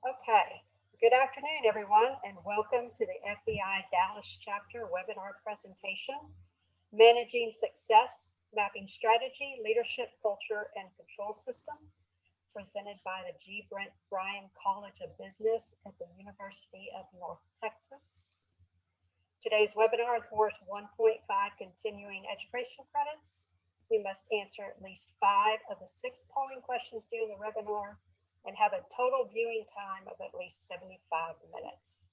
Okay, good afternoon, everyone, and welcome to the FEI Dallas chapter webinar presentation, Managing Success, Mapping Strategy, Leadership, Culture, and Control System, presented by the G. Brent Bryan College of Business at the University of North Texas. Today's webinar is worth 1.5 continuing education credits. We must answer at least 5 of the 6 polling questions during the webinar and have a total viewing time of at least 75 minutes.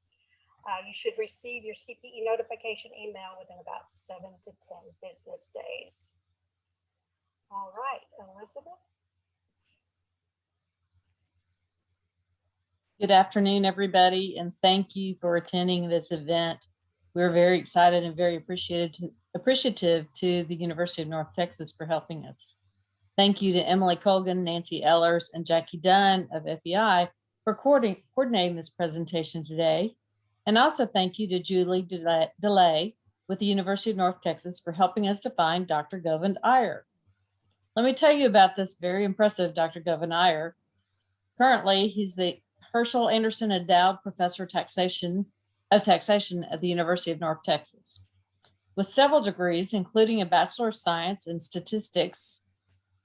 You should receive your CPE notification email within about 7 to 10 business days. All right, Elizabeth. Good afternoon, everybody, and thank you for attending this event. We're very excited and very appreciative to the University of North Texas for helping us. Thank you to Emily Colgan, Nancy Ellers, and Jackie Dunn of FEI for coordinating this presentation today. And also thank you to Julie DeLay with the University of North Texas for helping us to find Dr. Govind Iyer. Let me tell you about this very impressive Dr. Govind Iyer. Currently, he's the Herschel Anderson Endowed Professor of Taxation at the University of North Texas. With several degrees, including a Bachelor of Science in Statistics,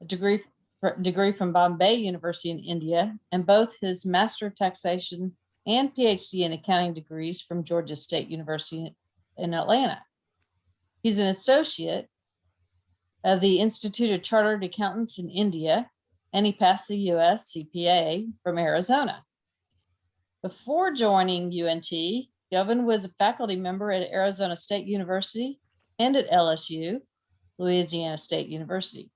a degree from Bombay University in India, and both his Master of Taxation and PhD in Accounting degrees from Georgia State University in Atlanta. He's an associate of the Institute of Chartered Accountants in India, and he passed the US CPA from Arizona. Before joining UNT, Govind was a faculty member at Arizona State University and at LSU, Louisiana State University.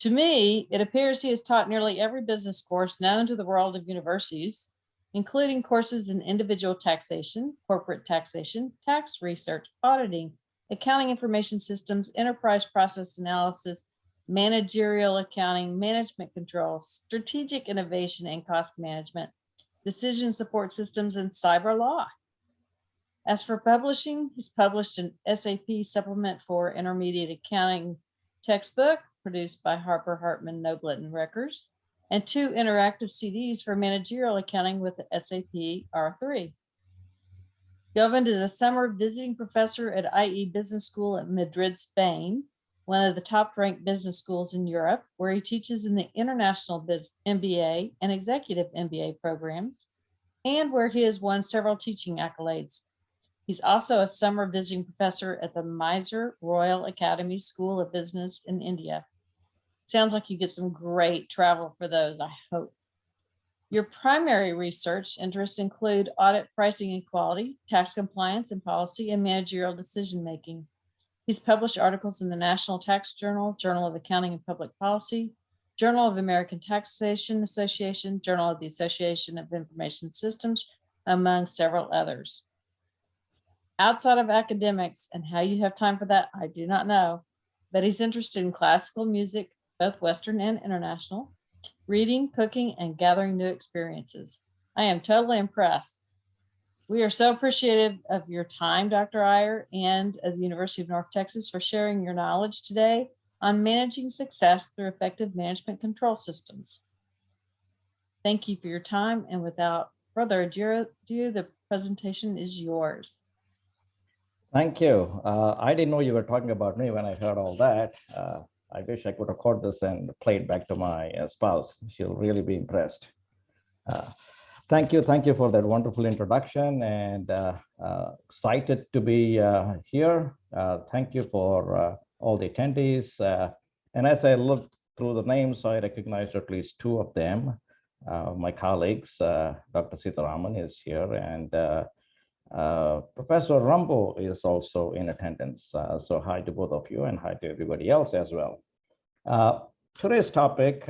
To me, it appears he has taught nearly every business course known to the world of universities, including courses in individual taxation, corporate taxation, tax research, auditing, accounting information systems, enterprise process analysis, managerial accounting, management control, strategic innovation and cost management, decision support systems, and cyber law. As for publishing, he's published an SAP supplement for intermediate accounting textbook produced by Harper Hartman Noblet and Reckers, and 2 interactive CDs for managerial accounting with the SAP R3. Govind is a summer visiting professor at IE Business School at Madrid, Spain, one of the top-ranked business schools in Europe, where he teaches in the International MBA and Executive MBA programs, and where he has won several teaching accolades. He's also a summer visiting professor at the Mysore Royal Academy School of Business in India. Sounds like you get some great travel for those, I hope. Your primary research interests include audit, pricing and quality, tax compliance and policy, and managerial decision-making. He's published articles in the National Tax Journal, Journal of Accounting and Public Policy, Journal of American Taxation Association, Journal of the Association of Information Systems, among several others. Outside of academics, and how you have time for that, I do not know, but he's interested in classical music, both Western and international, reading, cooking, and gathering new experiences. I am totally impressed. We are so appreciative of your time, Dr. Iyer, and of the University of North Texas for sharing your knowledge today on managing success through effective management control systems. Thank you for your time, and without further ado, the presentation is yours. Thank you. I didn't know you were talking about me when I heard all that. I wish I could record this and play it back to my spouse. She'll really be impressed. Thank you for that wonderful introduction, and excited to be here. Thank you for all the attendees. And as I looked through the names, I recognized at least 2 of them. My colleagues, Dr. Sitaraman is here, and Professor Rambo is also in attendance. So hi to both of you, and hi to everybody else as well. Today's topic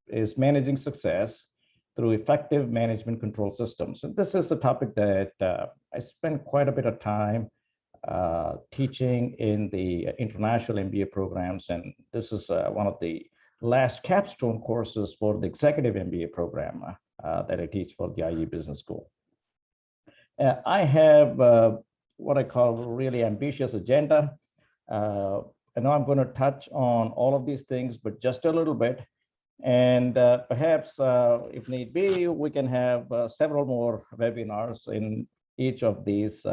is managing success through effective management control systems. And this is a topic that I spent quite a bit of time teaching in the international MBA programs. And this is one of the last capstone courses for the executive MBA program that I teach for the IE Business School. I have what I call a really ambitious agenda. I know I'm going to touch on all of these things, but just a little bit. And perhaps, if need be, we can have several more webinars in each of these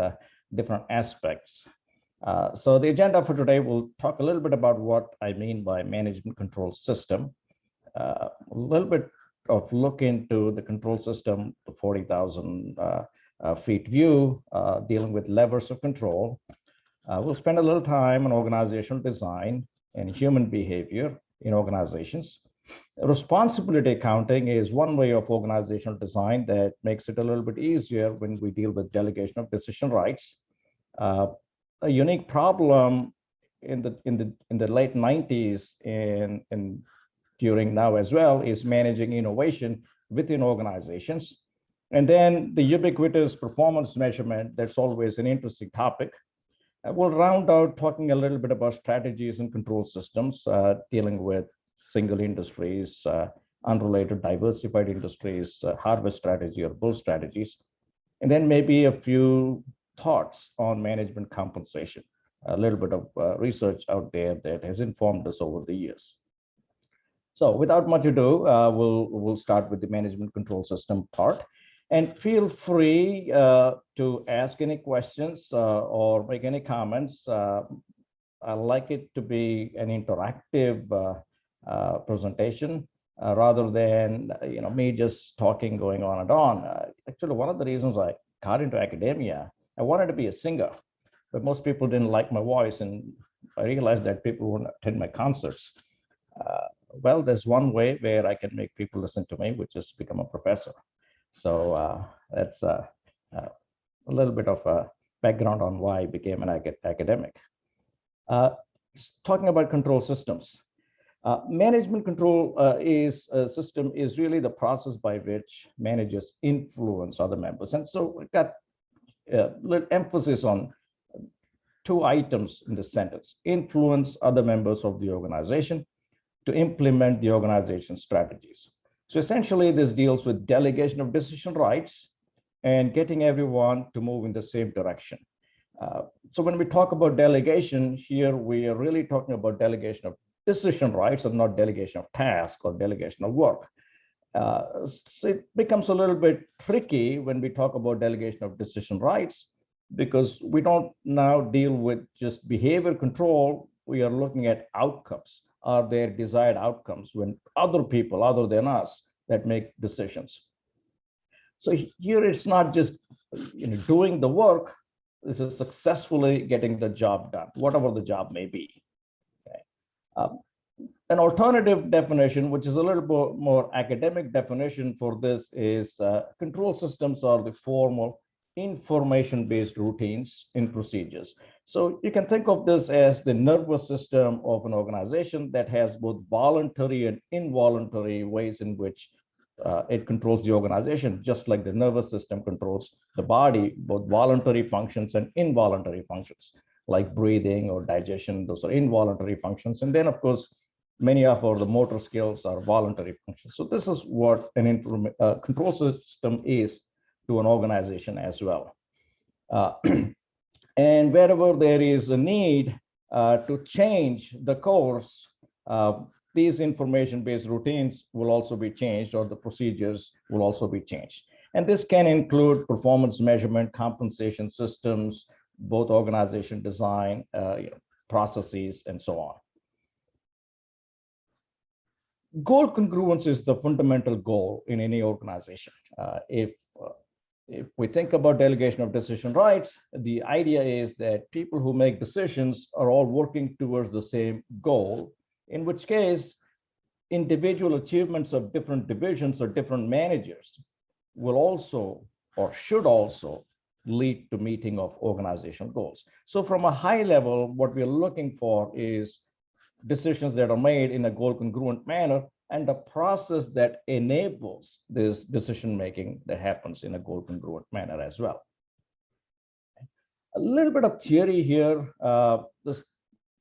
different aspects. So the agenda for today, we'll talk a little bit about what I mean by management control system, a little bit of look into the control system, the 40,000 feet view, dealing with levers of control. We'll spend a little time on organizational design and human behavior in organizations. Responsibility accounting is one way of organizational design that makes it a little bit easier when we deal with delegation of decision rights. A unique problem in the late 90s and during now as well is managing innovation within organizations. And then the ubiquitous performance measurement, that's always an interesting topic. We'll round out talking a little bit about strategies and control systems, dealing with single industries, unrelated diversified industries, harvest strategy or bull strategies, and then maybe a few thoughts on management compensation, a little bit of research out there that has informed us over the years. So without much ado, we'll start with the management control system part. And feel free to ask any questions or make any comments. I like it to be an interactive presentation rather than me just talking, going on and on. Actually, one of the reasons I got into academia, I wanted to be a singer, but most people didn't like my voice, and I realized that people wouldn't attend my concerts. Well, there's one way where I can make people listen to me, which is become a professor. So that's a little bit of a background on why I became an academic. Talking about control systems. Management control system is really the process by which managers influence other members. And so we got a little emphasis on two items in the sentence: influence other members of the organization to implement the organization's strategies. So essentially, this deals with delegation of decision rights and getting everyone to move in the same direction. So when we talk about delegation here, we are really talking about delegation of decision rights and not delegation of task or delegation of work. So it becomes a little bit tricky when we talk about delegation of decision rights, because we don't now deal with just behavior control. We are looking at outcomes. Are there desired outcomes when other people other than us that make decisions? So here it's not just doing the work, this is successfully getting the job done, whatever the job may be. Okay. An alternative definition, which is a little bit more academic definition for this, is control systems are the formal information-based routines in procedures. So you can think of this as the nervous system of an organization that has both voluntary and involuntary ways in which it controls the organization, just like the nervous system controls the body, both voluntary functions and involuntary functions, like breathing or digestion. Those are involuntary functions. And then, of course, many of the motor skills are voluntary functions. So this is what an control system is to an organization as well. And wherever there is a need to change the course, these information-based routines will also be changed, or the procedures will also be changed. And this can include performance measurement, compensation systems, both organization design, processes, and so on. Goal congruence is the fundamental goal in any organization. If we think about delegation of decision rights, the idea is that people who make decisions are all working towards the same goal, in which case individual achievements of different divisions or different managers will also, or should also, lead to meeting of organizational goals. So from a high level, what we're looking for is decisions that are made in a goal congruent manner and a process that enables this decision making that happens in a goal congruent manner as well. A little bit of theory here.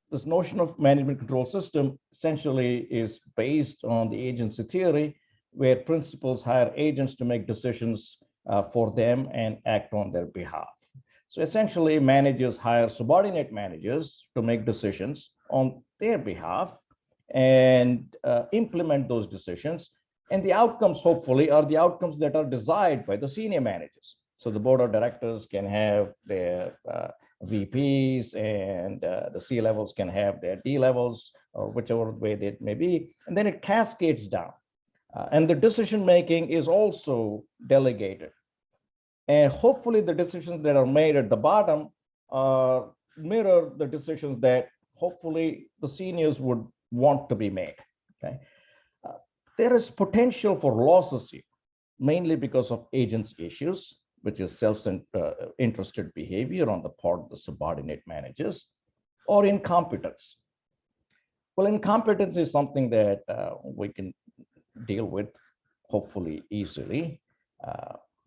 This notion of management control system essentially is based on the agency theory, where principals hire agents to make decisions for them and act on their behalf. So essentially, managers hire subordinate managers to make decisions on their behalf, and implement those decisions. And the outcomes, hopefully, are the outcomes that are desired by the senior managers. So the board of directors can have their VPs, and the C levels can have their D levels, or whichever way that may be. And then it cascades down. And the decision making is also delegated. And hopefully the decisions that are made at the bottom mirror the decisions that hopefully the seniors would want to be made. Okay. There is potential for losses here, mainly because of agents' issues, which is self-interested behavior on the part of the subordinate managers, or incompetence. Well, incompetence is something that we can deal with hopefully easily,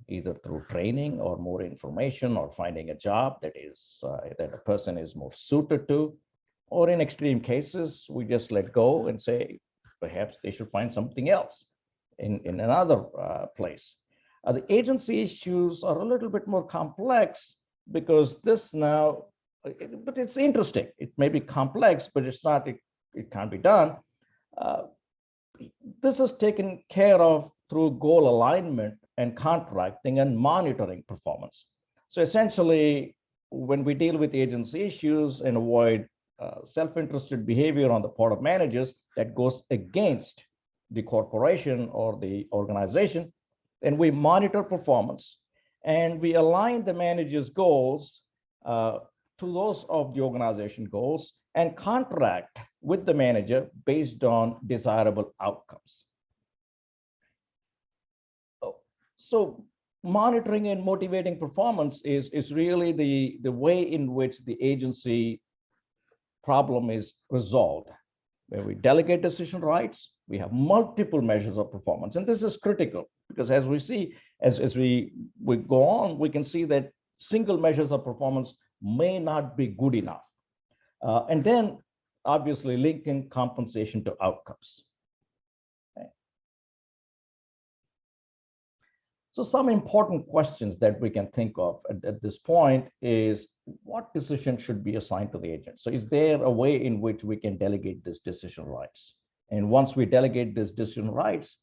either through training or more information, or finding a job that a person is more suited to, or in extreme cases, we just let go and say, perhaps they should find something else in another place. The agency issues are a little bit more complex, because this now, but it's interesting. It may be complex, but it's not, it can't be done. This is taken care of through goal alignment and contracting and monitoring performance. So essentially, when we deal with agency issues and avoid self-interested behavior on the part of managers that goes against the corporation or the organization, then we monitor performance and we align the manager's goals to those of the organization goals, and contract with the manager based on desirable outcomes. So monitoring and motivating performance is really the way in which the agency problem is resolved. Where we delegate decision rights, we have multiple measures of performance. And this is critical, because as we see, as we go on, we can see that single measures of performance may not be good enough. And then obviously linking compensation to outcomes. Okay. So some important questions that we can think of at this point is, what decision should be assigned to the agent? So is there a way in which we can delegate this decision rights? And once we delegate this decision rights,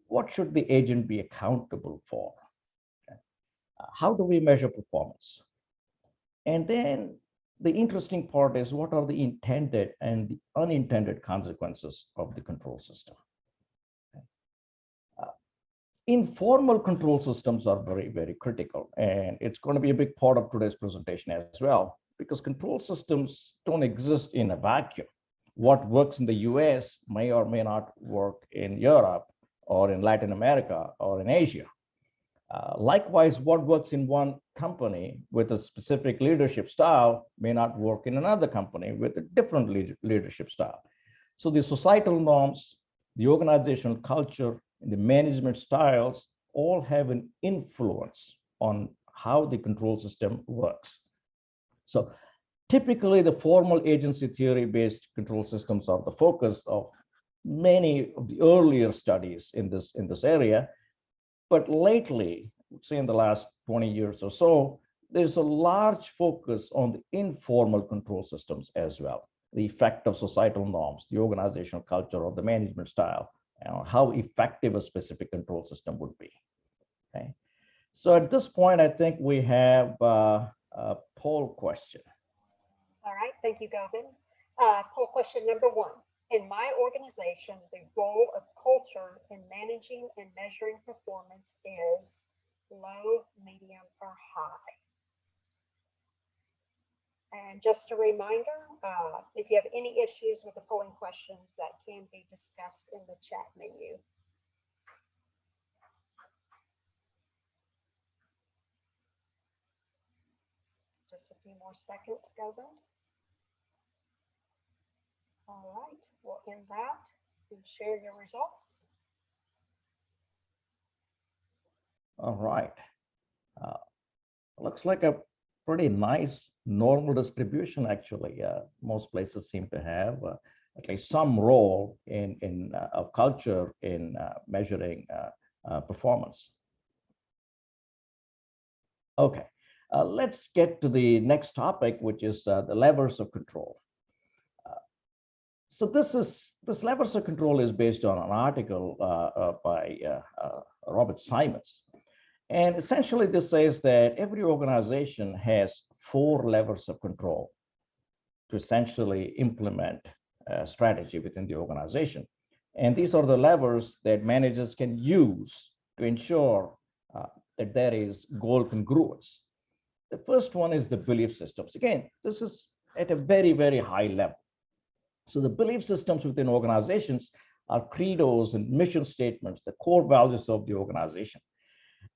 what should the agent be accountable for? Okay. How do we measure performance? And then the interesting part is, what are the intended and the unintended consequences of the control system? Informal control systems are very, very critical. And it's going to be a big part of today's presentation as well, because control systems don't exist in a vacuum. What works in the US may or may not work in Europe or in Latin America or in Asia. Likewise, what works in one company with a specific leadership style may not work in another company with a different leadership style. So the societal norms, the organizational culture, and the management styles all have an influence on how the control system works. So typically, the formal agency theory-based control systems are the focus of many of the earlier studies in this area. But lately, say in the last 20 years or so, there's a large focus on the informal control systems as well. The effect of societal norms, the organizational culture, or the management style, how effective a specific control system would be. Okay. So at this point, I think we have a poll question. All right, thank you, Govind. Poll question number 1. In my organization, the role of culture in managing and measuring performance is low, medium, or high. And just a reminder, if you have any issues with the polling questions, that can be discussed in the chat menu. Just a few more seconds, Govind. All right, we'll end that and share your results. All right. Looks like a pretty nice normal distribution, actually. Most places seem to have at least some role of culture in measuring performance. Okay, let's get to the next topic, which is the levers of control. So this levers of control is based on an article by Robert Simons. And essentially this says that every organization has 4 levers of control to essentially implement a strategy within the organization. And these are the levers that managers can use to ensure that there is goal congruence. The first one is the belief systems. Again, this is at a very, very high level. So the belief systems within organizations are credos and mission statements, the core values of the organization.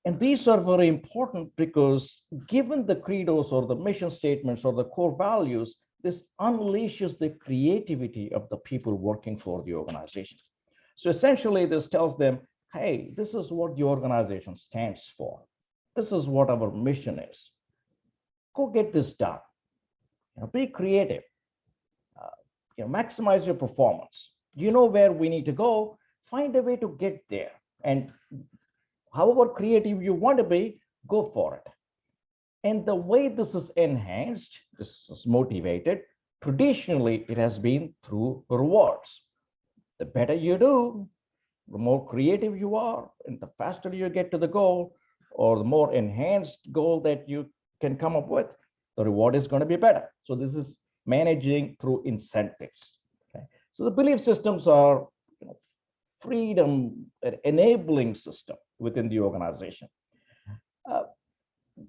And these are very important because given the credos or the mission statements or the core values, this unleashes the creativity of the people working for the organization. So essentially this tells them, hey, this is what the organization stands for. This is what our mission is. Go get this done. Be creative. Maximize your performance. You know where we need to go. Find a way to get there. And however creative you want to be, go for it. And the way this is enhanced, this is motivated, traditionally it has been through rewards. The better you do, the more creative you are, and the faster you get to the goal, or the more enhanced goal that you can come up with, the reward is going to be better. So this is managing through incentives. Okay? So the belief systems are freedom enabling system within the organization.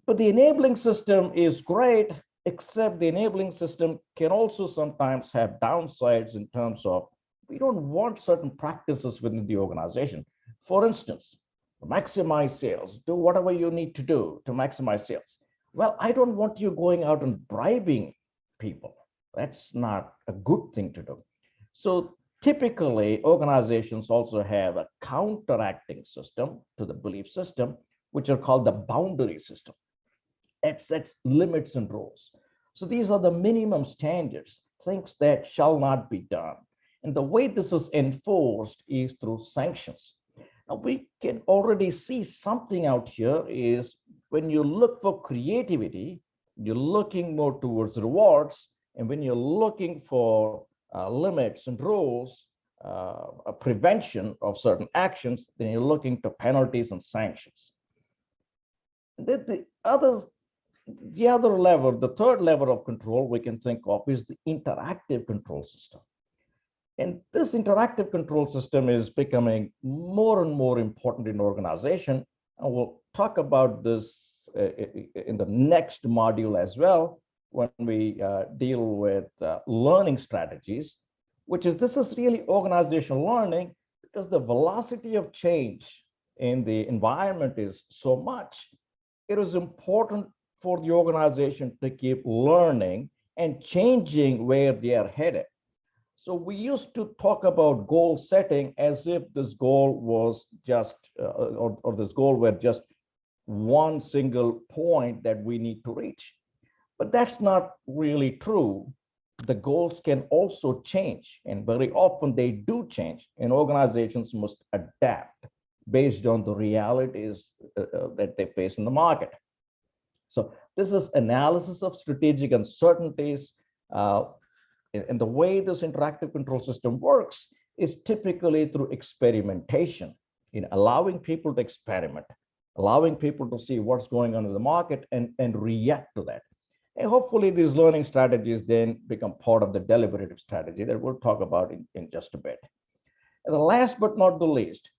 But the enabling system is great, except the enabling system can also sometimes have downsides in terms of we don't want certain practices within the organization. For instance, maximize sales, do whatever you need to do to maximize sales. Well, I don't want you going out and bribing people. That's not a good thing to do. So typically, organizations also have a counteracting system to the belief system, which are called the boundary system. It sets limits and rules. So these are the minimum standards, things that shall not be done. And the way this is enforced is through sanctions. Now we can already see something out here is when you look for creativity, you're looking more towards rewards. And when you're looking for limits and rules, a prevention of certain actions, then you're looking to penalties and sanctions. The other level, the third level of control we can think of is the interactive control system. And this interactive control system is becoming more and more important in organization. And we'll talk about this in the next module as well when we deal with learning strategies, which is this is really organizational learning because the velocity of change in the environment is so much. It is important for the organization to keep learning and changing where they are headed. So we used to talk about goal setting as if this goal was just, or this goal were just one single point that we need to reach. But that's not really true. The goals can also change, and very often they do change, and organizations must adapt based on the realities that they face in the market. So this is analysis of strategic uncertainties. And the way this interactive control system works is typically through experimentation, in allowing people to experiment, allowing people to see what's going on in the market and react to that. And hopefully these learning strategies then become part of the deliberative strategy that we'll talk about in just a bit. And the last but not the least,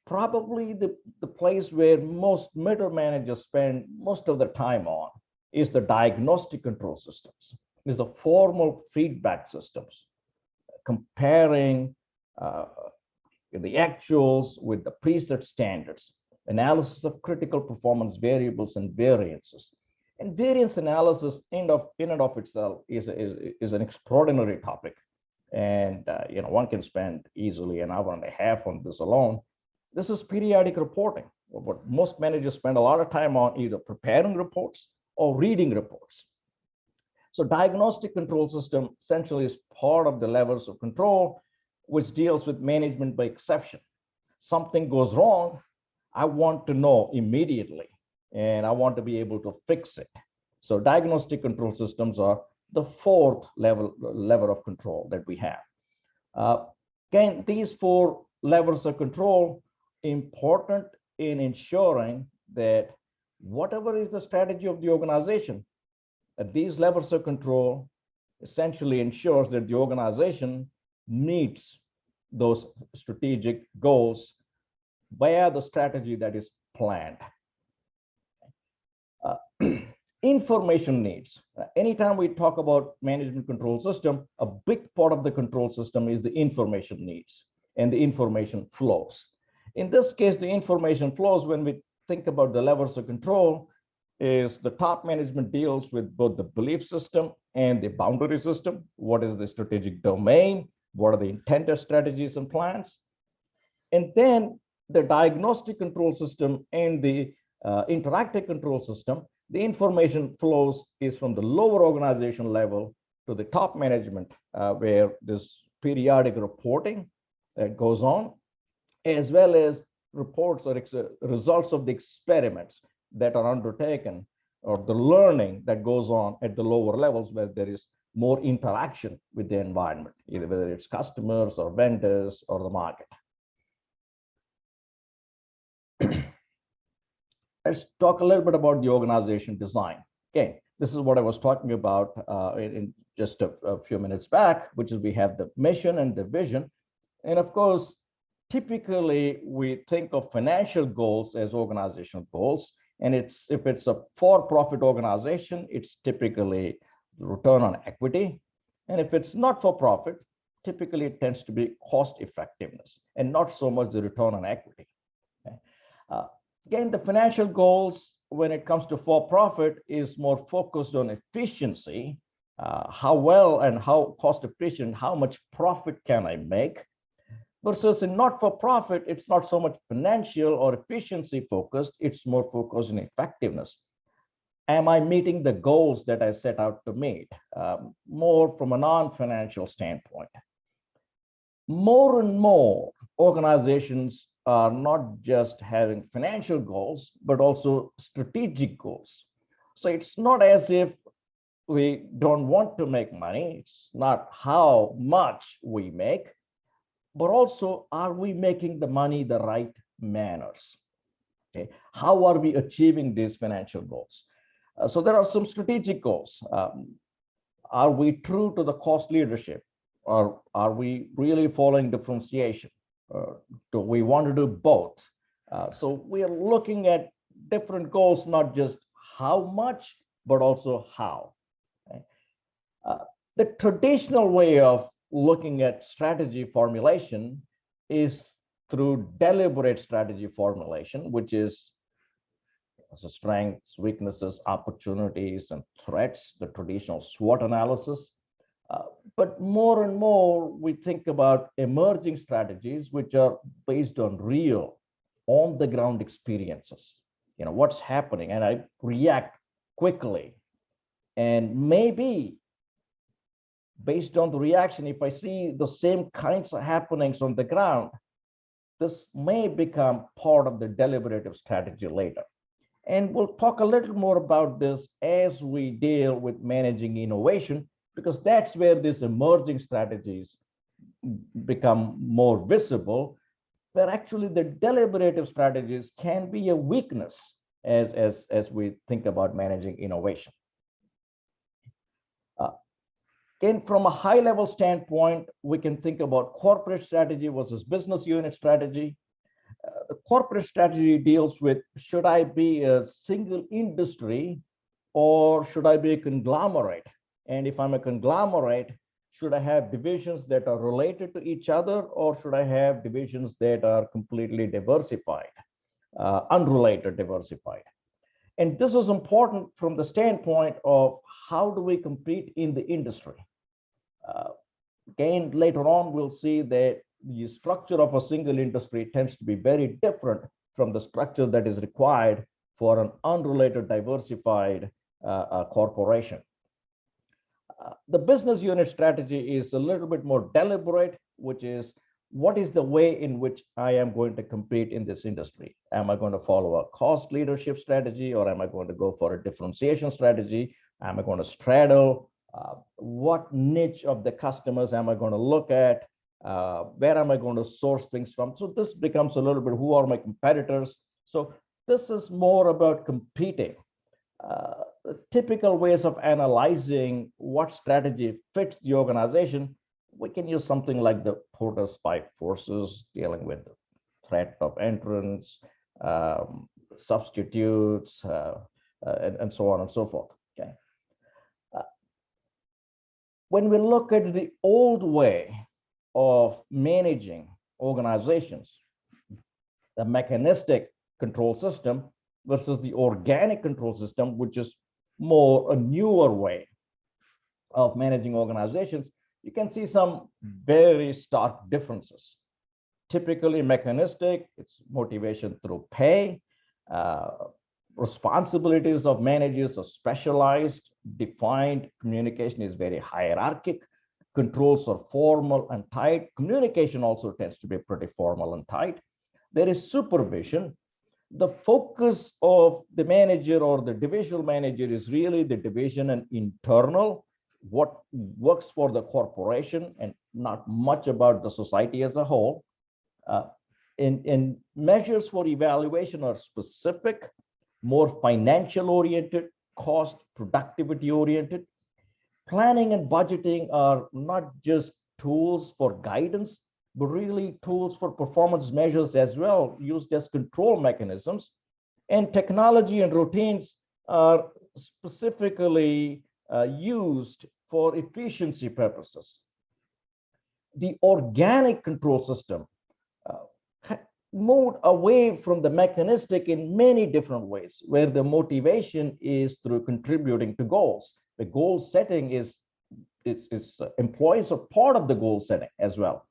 probably the place where most middle managers spend most of their time on is the diagnostic control systems, is the formal feedback systems, comparing the actuals with the preset standards, analysis of critical performance variables and variances. And variance analysis in and of itself is an extraordinary topic. And one can spend easily an hour and a half on this alone. This is periodic reporting. What most managers spend a lot of time on either preparing reports or reading reports. So diagnostic control system essentially is part of the levers of control, which deals with management by exception. Something goes wrong, I want to know immediately, and I want to be able to fix it. So diagnostic control systems are the fourth level of control that we have. Again, these four levels of control important in ensuring that whatever is the strategy of the organization, that these levels of control essentially ensures that the organization meets those strategic goals via the strategy that is planned. Information needs. Anytime we talk about management control system, a big part of the control system is the information needs and the information flows. In this case, the information flows, when we think about the levels of control, is the top management deals with both the belief system and the boundary system. What is the strategic domain? What are the intended strategies and plans? And then the diagnostic control system and the interactive control system, the information flows is from the lower organization level to the top management, where this periodic reporting that goes on, as well as reports or results of the experiments that are undertaken, or the learning that goes on at the lower levels where there is more interaction with the environment, either whether it's customers or vendors or the market. Let's talk a little bit about the organization design. Okay, this is what I was talking about in just a few minutes back, which is we have the mission and the vision. And of course, typically we think of financial goals as organizational goals. And if it's a for-profit organization, it's typically return on equity. And if it's not for profit, typically it tends to be cost effectiveness and not so much the return on equity. Okay. Again, the financial goals when it comes to for-profit is more focused on efficiency, how well and how cost efficient, how much profit can I make, versus in not-for-profit, it's not so much financial or efficiency focused, it's more focused on effectiveness. Am I meeting the goals that I set out to meet? More from a non-financial standpoint. More and more organizations are not just having financial goals, but also strategic goals. So it's not as if we don't want to make money. It's not how much we make, but also, are we making the money the right manners? Okay, how are we achieving these financial goals? So there are some strategic goals. Are we true to the cost leadership? Or are we really following differentiation? Do we want to do both? So we are looking at different goals, not just how much, but also how. Okay? The traditional way of looking at strategy formulation is through deliberate strategy formulation, which is the strengths, weaknesses, opportunities, and threats, the traditional SWOT analysis. But more and more, we think about emerging strategies, which are based on real, on-the-ground experiences. You know, what's happening, and I react quickly. And maybe based on the reaction, if I see the same kinds of happenings on the ground, this may become part of the deliberative strategy later. And we'll talk a little more about this as we deal with managing innovation, because that's where these emerging strategies become more visible, where actually the deliberative strategies can be a weakness as we think about managing innovation. Again, from a high level standpoint, we can think about corporate strategy versus business unit strategy. The corporate strategy deals with, should I be a single industry or should I be a conglomerate? And if I'm a conglomerate, should I have divisions that are related to each other, or should I have divisions that are completely diversified, unrelated diversified? And this is important from the standpoint of how do we compete in the industry? Again, later on, we'll see that the structure of a single industry tends to be very different from the structure that is required for an unrelated diversified corporation. The business unit strategy is a little bit more deliberate, which is, what is the way in which I am going to compete in this industry? Am I going to follow a cost leadership strategy, or am I going to go for a differentiation strategy? Am I going to straddle? What niche of the customers am I going to look at? Where am I going to source things from? So this becomes a little bit, who are my competitors? So this is more about competing. Typical ways of analyzing what strategy fits the organization, we can use something like the Porter's five forces, dealing with the threat of entrance, substitutes, and so on and so forth. Okay. When we look at the old way of managing organizations, the mechanistic control system versus the organic control system, which is more a newer way of managing organizations, you can see some very stark differences. Typically mechanistic, it's motivation through pay. Responsibilities of managers are specialized, defined. Communication is very hierarchic. Controls are formal and tight. Communication also tends to be pretty formal and tight. There is supervision. The focus of the manager or the divisional manager is really the division and internal, what works for the corporation, and not much about the society as a whole. And measures for evaluation are specific, more financial oriented, cost productivity oriented. Planning and budgeting are not just tools for guidance, but really tools for performance measures as well, used as control mechanisms. And technology and routines are specifically used for efficiency purposes. The organic control system moved away from the mechanistic in many different ways, where the motivation is through contributing to goals. The goal setting is employees are part of the goal setting as well.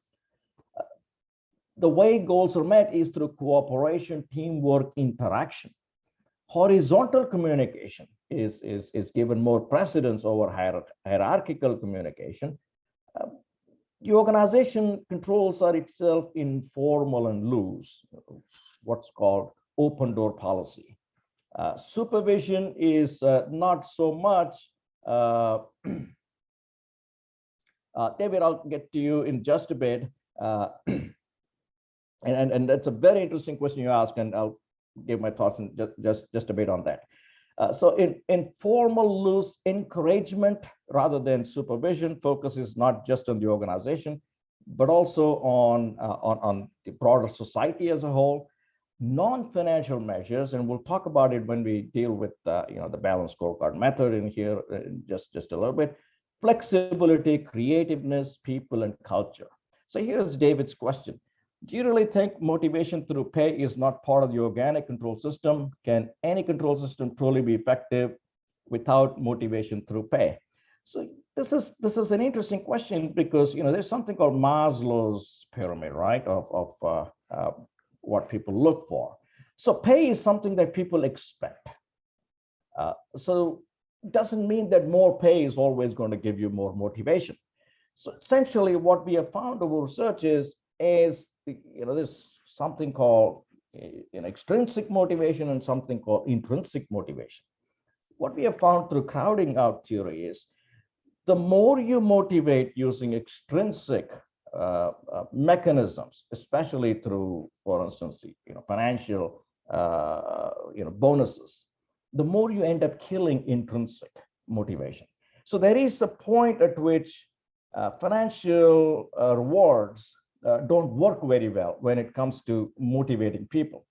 The way goals are met is through cooperation, teamwork, interaction. Horizontal communication is given more precedence over hierarchical communication. The organization controls are itself informal and loose, what's called open door policy. Supervision is not so much. David, I'll get to you in just a bit. And that's a very interesting question you ask, and I'll give my thoughts in just a bit on that. So in informal loose encouragement rather than supervision, focus is not just on the organization, but also on the broader society as a whole. Non-financial measures, and we'll talk about it when we deal with the balanced scorecard method in here in just a little bit. Flexibility, creativeness, people, and culture. So here's David's question. Do you really think motivation through pay is not part of the organic control system? Can any control system truly be effective without motivation through pay? So this is an interesting question, because there's something called Maslow's pyramid, right, of what people look for. So pay is something that people expect. So it doesn't mean that more pay is always going to give you more motivation. So essentially what we have found over research is there's something called extrinsic motivation and something called intrinsic motivation. What we have found through crowding out theory is the more you motivate using extrinsic mechanisms, especially through, for instance, financial bonuses, the more you end up killing intrinsic motivation. So there is a point at which financial rewards don't work very well when it comes to motivating people.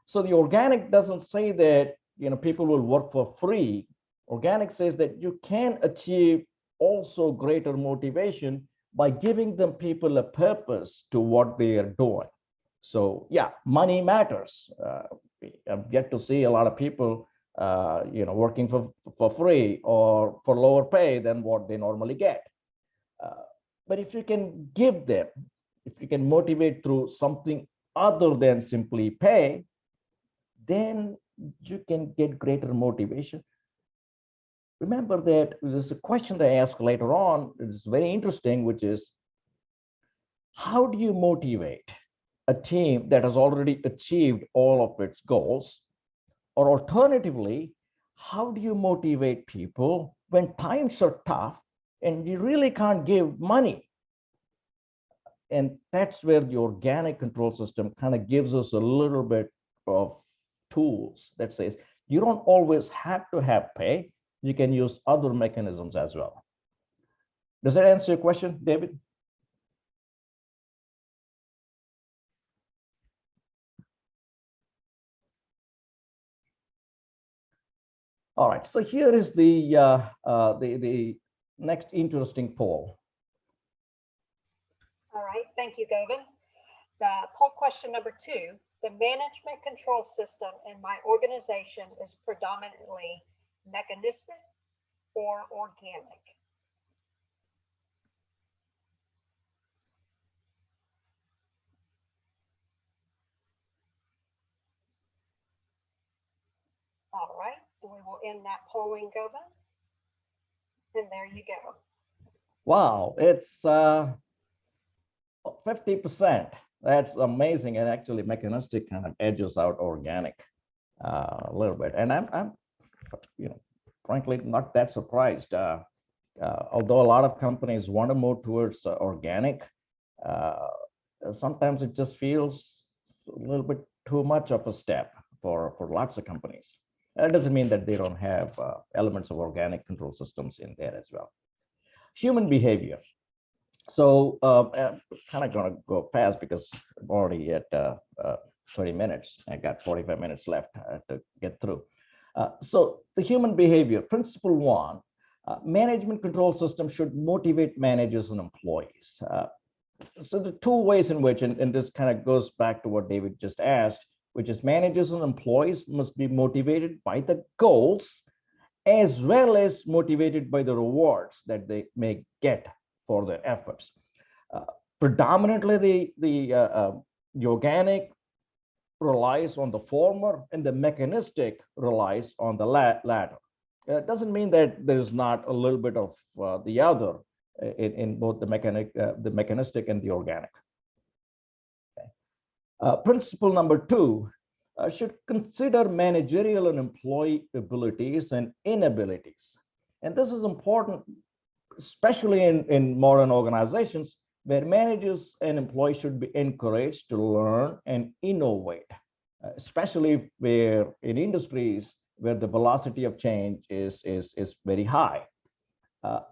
So the organic doesn't say that people will work for free. Organic says that you can achieve also greater motivation by giving them people a purpose to what they are doing. So yeah, money matters. I've yet to see a lot of people working for free or for lower pay than what they normally get. But if you can give them, if you can motivate through something other than simply pay, then you can get greater motivation. Remember that there's a question that I ask later on, it's very interesting, which is, how do you motivate a team that has already achieved all of its goals? Or alternatively, how do you motivate people when times are tough and you really can't give money? And that's where the organic control system kind of gives us a little bit of tools that says you don't always have to have pay. You can use other mechanisms as well. Does that answer your question, David? All right, so here is the next interesting poll. All right, thank you, Govind. The poll question number 2, the management control system in my organization is predominantly mechanistic or organic? All right, we will end that polling, Govind. And there you go. Wow, it's 50%. That's amazing. And actually mechanistic kind of edges out organic a little bit. And I'm frankly not that surprised. Although a lot of companies want to move towards organic, sometimes it just feels a little bit too much of a step for lots of companies. That doesn't mean that they don't have elements of organic control systems in there as well. Human behavior. So I'm kind of going to go fast because I'm already at 30 minutes. I got 45 minutes left to get through. So the human behavior, principle 1, management control system should motivate managers and employees. So the 2 ways in which, and this kind of goes back to what David just asked, which is managers and employees must be motivated by the goals as well as motivated by the rewards that they may get for their efforts. Predominantly, the organic relies on the former and the mechanistic relies on the latter. It doesn't mean that there's not a little bit of the other in both the mechanistic and the organic. Okay. Principle number 2 should consider managerial and employee abilities and inabilities. And this is important, especially in modern organizations where managers and employees should be encouraged to learn and innovate, especially where in industries where the velocity of change is very high.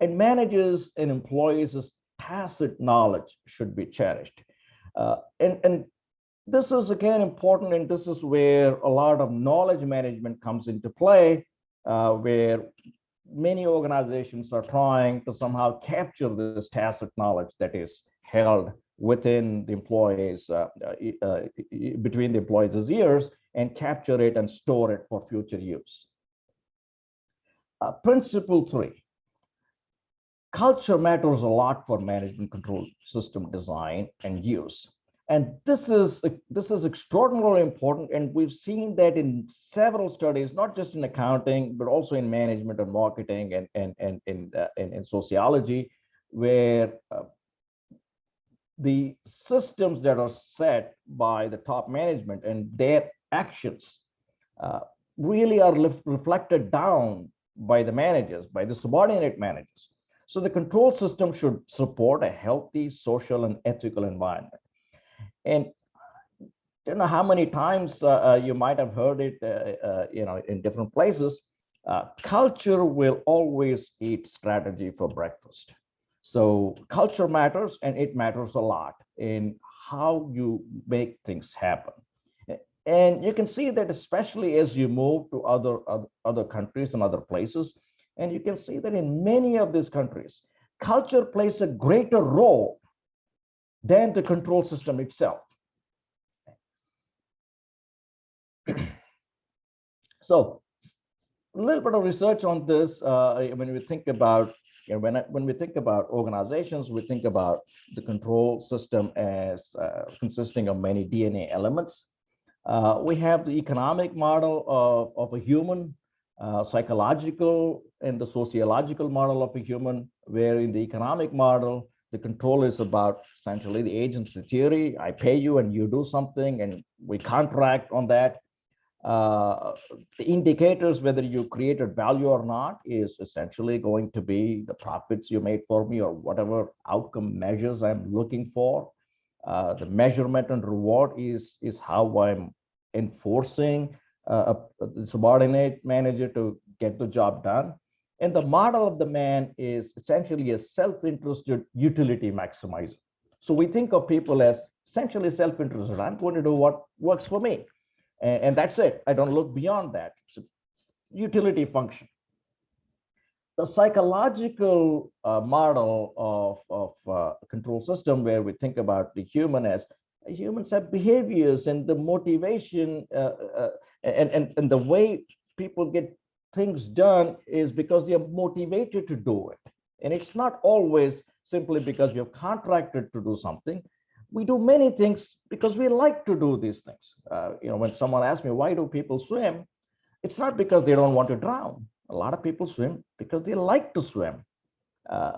And managers and employees' tacit knowledge should be cherished. And this is again important, and this is where a lot of knowledge management comes into play, where many organizations are trying to somehow capture this tacit knowledge that is held within the employees, between the employees' ears, and capture it and store it for future use. Principle 3, culture matters a lot for management control system design and use. And this is extraordinarily important, and we've seen that in several studies, not just in accounting, but also in management and marketing and in sociology, where the systems that are set by the top management and their actions really are reflected down by the managers, by the subordinate managers. So the control system should support a healthy social and ethical environment. And I don't know how many times you might have heard it, in different places. Culture will always eat strategy for breakfast. So culture matters, and it matters a lot in how you make things happen. And you can see that especially as you move to other countries and other places, and you can see that in many of these countries, culture plays a greater role than the control system itself. So a little bit of research on this. When we think about when we think about organizations, we think about the control system as consisting of many DNA elements. We have the economic model of a human, psychological and the sociological model of a human, where in the economic model, the control is about essentially the agency theory. I pay you and you do something, and we contract on that. The indicators whether you created value or not is essentially going to be the profits you made for me or whatever outcome measures I'm looking for. The measurement and reward is how I'm enforcing the subordinate manager to get the job done. And the model of the man is essentially a self-interested utility maximizer. So we think of people as essentially self-interested. I'm going to do what works for me. And that's it. I don't look beyond that. It's a utility function. The psychological model of control system, where we think about the human as humans have behaviors, and the motivation and the way people get things done is because they are motivated to do it. And it's not always simply because we have contracted to do something. We do many things because we like to do these things. When someone asks me, why do people swim? It's not because they don't want to drown. A lot of people swim because they like to swim.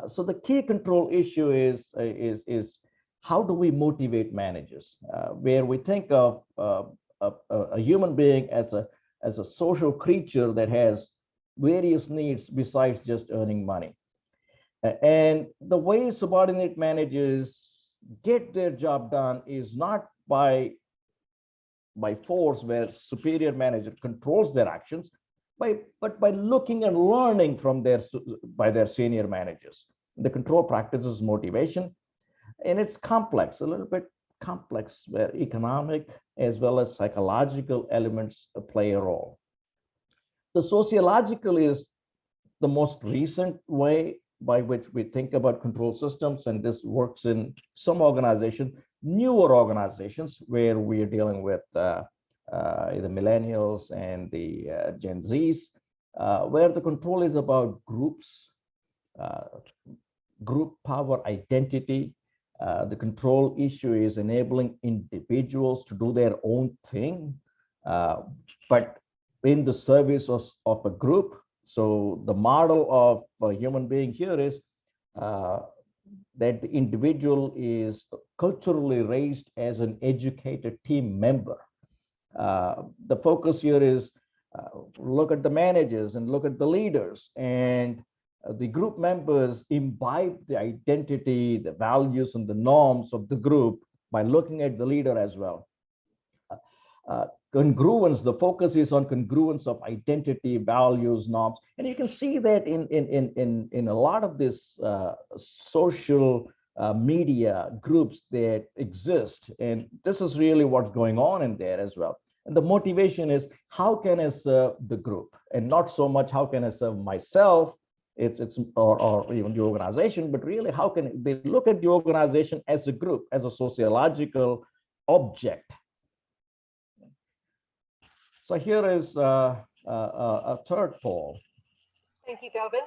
So the key control issue is how do we motivate managers, where we think of a human being as a social creature that has various needs besides just earning money. And the way subordinate managers get their job done is not by force, where superior manager controls their actions, but by looking and learning from by their senior managers. The control practice is motivation, and it's complex, a little bit complex, where economic as well as psychological elements play a role. The sociological is the most recent way by which we think about control systems, and this works in some organizations, newer organizations, where we are dealing with the millennials and the Gen Zs, where the control is about groups, group power identity. The control issue is enabling individuals to do their own thing, but in the service of a group. So the model of a human being here is that the individual is culturally raised as an educated team member. The focus here is look at the managers and look at the leaders, and the group members imbibe the identity, the values, and the norms of the group by looking at the leader as well. Congruence, the focus is on congruence of identity, values, norms, and you can see that in a lot of this social media groups that exist, and this is really what's going on in there as well. And the motivation is, how can I serve the group, and not so much how can I serve myself, or even the organization, but really how can they look at the organization as a group, as a sociological object. So here is a third poll. Thank you, Govind.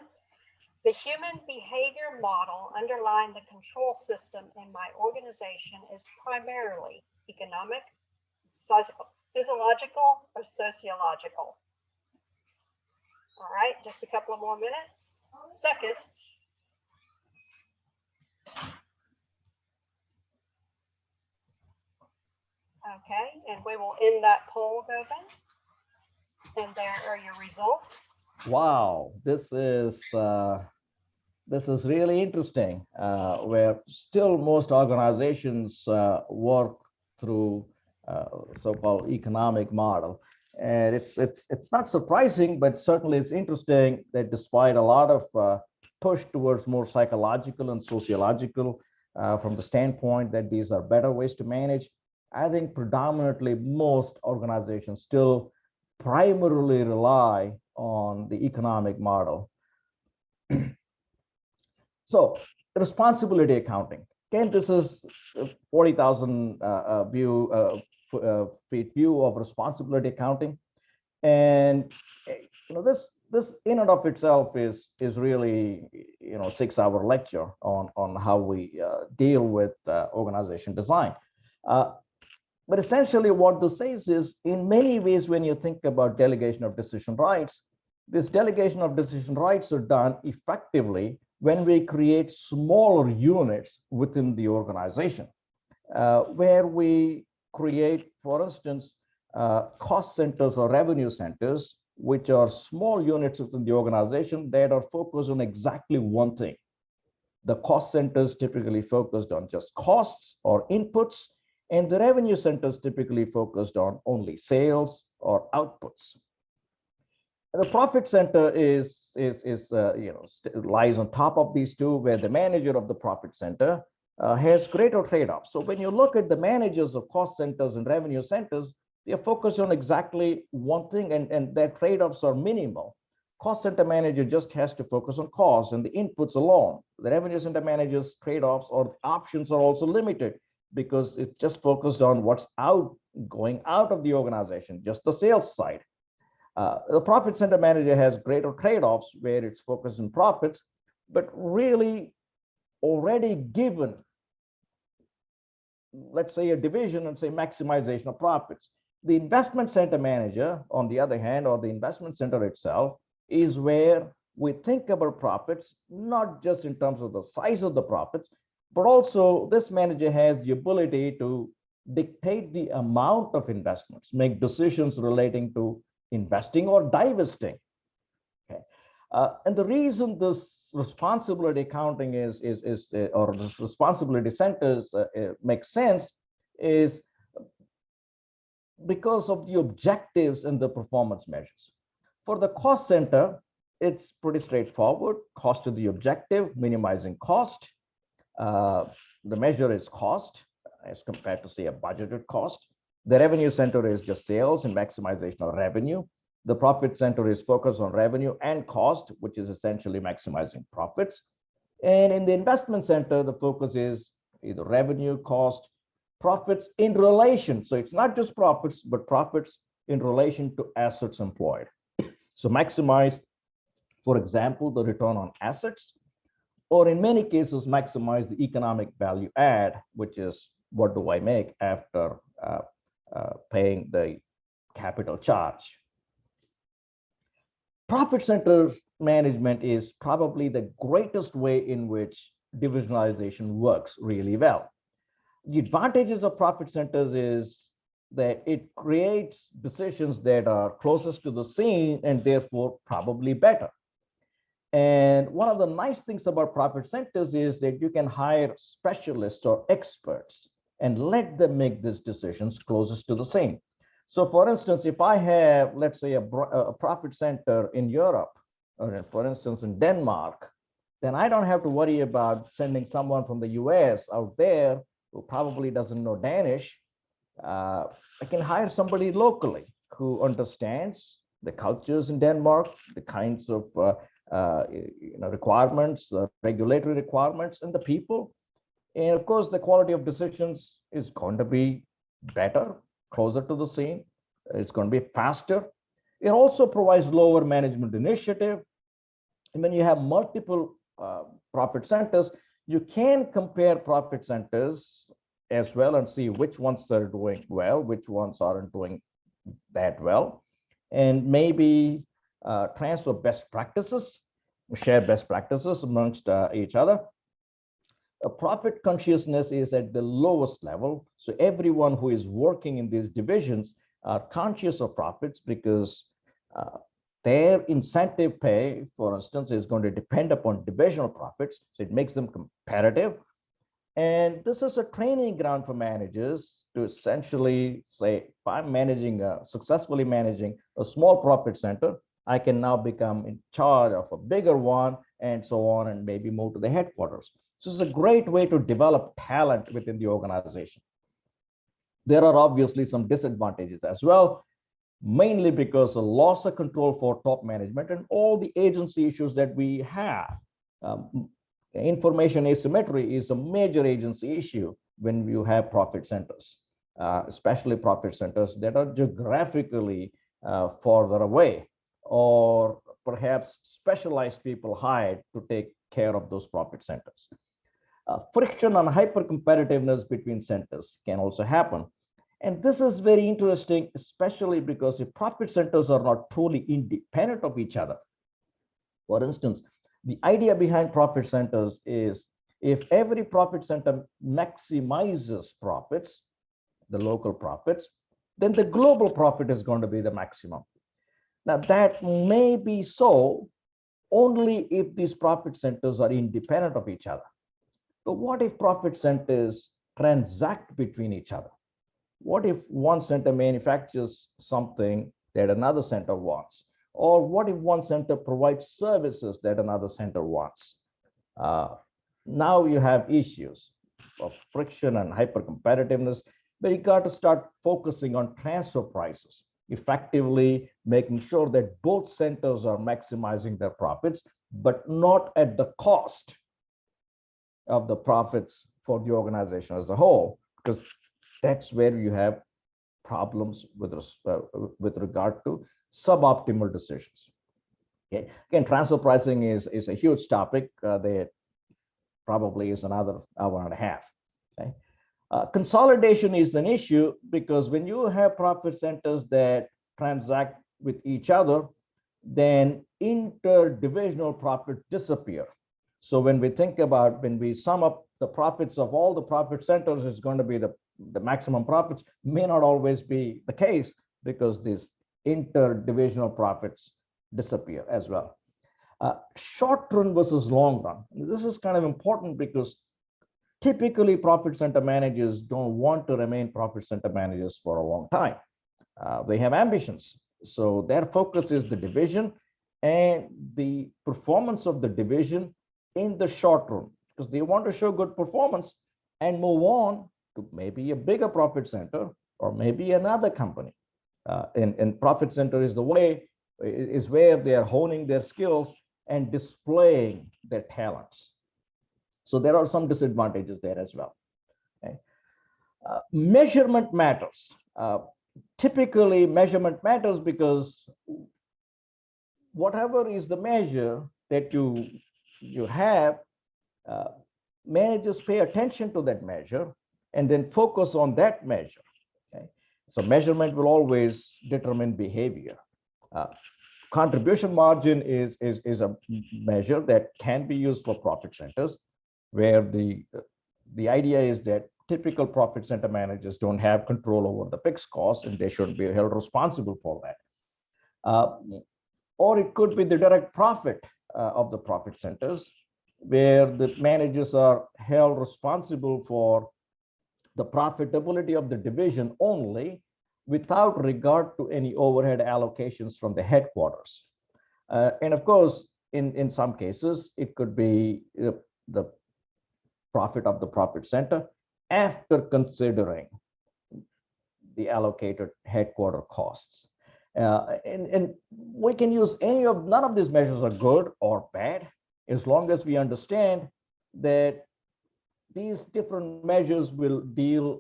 The human behavior model underlying the control system in my organization is primarily economic, physiological, or sociological. All right, just a couple of more seconds. Okay, and we will end that poll, Govind. And there are your results. Wow, this is really interesting. Where still most organizations work through so-called economic model, and it's not surprising, but certainly it's interesting that despite a lot of push towards more psychological and sociological, from the standpoint that these are better ways to manage, I think predominantly most organizations still primarily rely on the economic model. So responsibility accounting. Again, this is 40,000 feet view of responsibility accounting, and this in and of itself is really 6-hour lecture on how we deal with organization design. But essentially what this says is, in many ways, when you think about delegation of decision rights, this delegation of decision rights are done effectively when we create smaller units within the organization, where we create, for instance, cost centers or revenue centers, which are small units within the organization that are focused on exactly one thing. The cost centers typically focused on just costs or inputs, and the revenue centers typically focused on only sales or outputs. The profit center lies on top of these two, where the manager of the profit center has greater trade-offs. So when you look at the managers of cost centers and revenue centers, they are focused on exactly one thing, and their trade-offs are minimal. Cost center manager just has to focus on costs and the inputs alone. The revenue center manager's trade-offs or options are also limited because it's just focused on what's going out of the organization, just the sales side. The profit center manager has greater trade-offs where it's focused on profits, but really already given, let's say, a division and say maximization of profits. The investment center manager, on the other hand, or the investment center itself, is where we think about profits, not just in terms of the size of the profits, but also this manager has the ability to dictate the amount of investments, make decisions relating to investing or divesting. Okay. And the reason this responsibility accounting or this responsibility centers makes sense is because of the objectives and the performance measures. For the cost center, it's pretty straightforward. Cost is the objective, minimizing cost. The measure is cost as compared to, say, a budgeted cost. The revenue center is just sales and maximization of revenue. The profit center is focused on revenue and cost, which is essentially maximizing profits. And in the investment center, the focus is either revenue, cost, profits in relation. So it's not just profits, but profits in relation to assets employed. So maximize, for example, the return on assets, or in many cases, maximize the economic value add, which is what do I make after paying the capital charge. Profit centers management is probably the greatest way in which divisionalization works really well. The advantages of profit centers is that it creates decisions that are closest to the scene and therefore probably better. And one of the nice things about profit centers is that you can hire specialists or experts and let them make these decisions closest to the scene. So for instance, if I have, let's say, a profit center in Europe, or for instance, in Denmark, then I don't have to worry about sending someone from the US out there who probably doesn't know Danish. I can hire somebody locally who understands the cultures in Denmark, the kinds of requirements, regulatory requirements, and the people. And of course, the quality of decisions is going to be better, closer to the scene. It's going to be faster. It also provides lower management initiative. And when you have multiple profit centers, you can compare profit centers as well and see which ones are doing well, which ones aren't doing that well, and maybe transfer best practices, share best practices amongst each other. A profit consciousness is at the lowest level. So everyone who is working in these divisions are conscious of profits because their incentive pay, for instance, is going to depend upon divisional profits. So it makes them competitive. And this is a training ground for managers to essentially say, if I'm successfully managing a small profit center, I can now become in charge of a bigger one and so on, and maybe move to the headquarters. So it's a great way to develop talent within the organization. There are obviously some disadvantages as well, mainly because of loss of control for top management and all the agency issues that we have. Information asymmetry is a major agency issue when you have profit centers, especially profit centers that are geographically farther away, or perhaps specialized people hired to take care of those profit centers. Friction and hyper-competitiveness between centers can also happen. And this is very interesting, especially because if profit centers are not truly independent of each other. For instance, the idea behind profit centers is if every profit center maximizes profits, the local profits, then the global profit is going to be the maximum. Now, that may be so, only if these profit centers are independent of each other. But what if profit centers transact between each other? What if one center manufactures something that another center wants? Or what if one center provides services that another center wants? Now you have issues of friction and hyper competitiveness, but you got to start focusing on transfer prices, effectively making sure that both centers are maximizing their profits, but not at the cost of the profits for the organization as a whole, because that's where you have problems with regard to suboptimal decisions. Okay, again, transfer pricing is a huge topic. That probably is another hour and a half. Okay, consolidation is an issue because when you have profit centers that transact with each other, then interdivisional profits disappear. So when we think about, when we sum up the profits of all the profit centers, it's going to be the maximum profits. May not always be the case because these interdivisional profits disappear as well. Short run versus long run. This is kind of important because typically profit center managers don't want to remain profit center managers for a long time. They have ambitions. So their focus is the division and the performance of the division in the short run, because they want to show good performance and move on to maybe a bigger profit center or maybe another company. And profit center is where they are honing their skills and displaying their talents. So there are some disadvantages there as well. Okay. Measurement matters. Typically, measurement matters because whatever is the measure that you have, managers pay attention to that measure and then focus on that measure. Okay? So measurement will always determine behavior. Contribution margin is a measure that can be used for profit centers, where the idea is that typical profit center managers don't have control over the fixed costs and they should be held responsible for that. Or it could be the direct profit of the profit centers, where the managers are held responsible for the profitability of the division only, without regard to any overhead allocations from the headquarters. And of course, in some cases, it could be the profit of the profit center after considering the allocated headquarter costs. And we can use none of these measures are good or bad, as long as we understand that these different measures will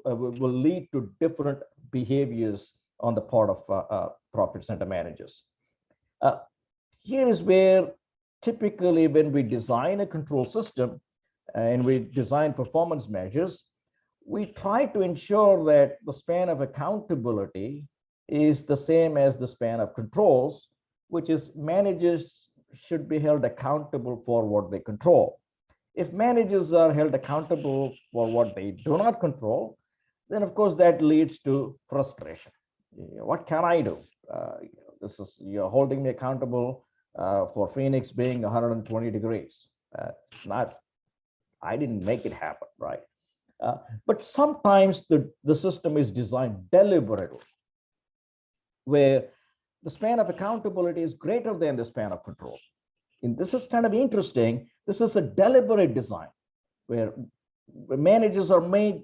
lead to different behaviors on the part of profit center managers. Here is where typically when we design a control system and we design performance measures, we try to ensure that the span of accountability is the same as the span of controls, which is managers should be held accountable for what they control. If managers are held accountable for what they do not control, then of course that leads to frustration. What can I do? You're holding me accountable for Phoenix being 120 degrees. I didn't make it happen, right? But sometimes the system is designed deliberately, where the span of accountability is greater than the span of control. And this is kind of interesting. This is a deliberate design where managers are made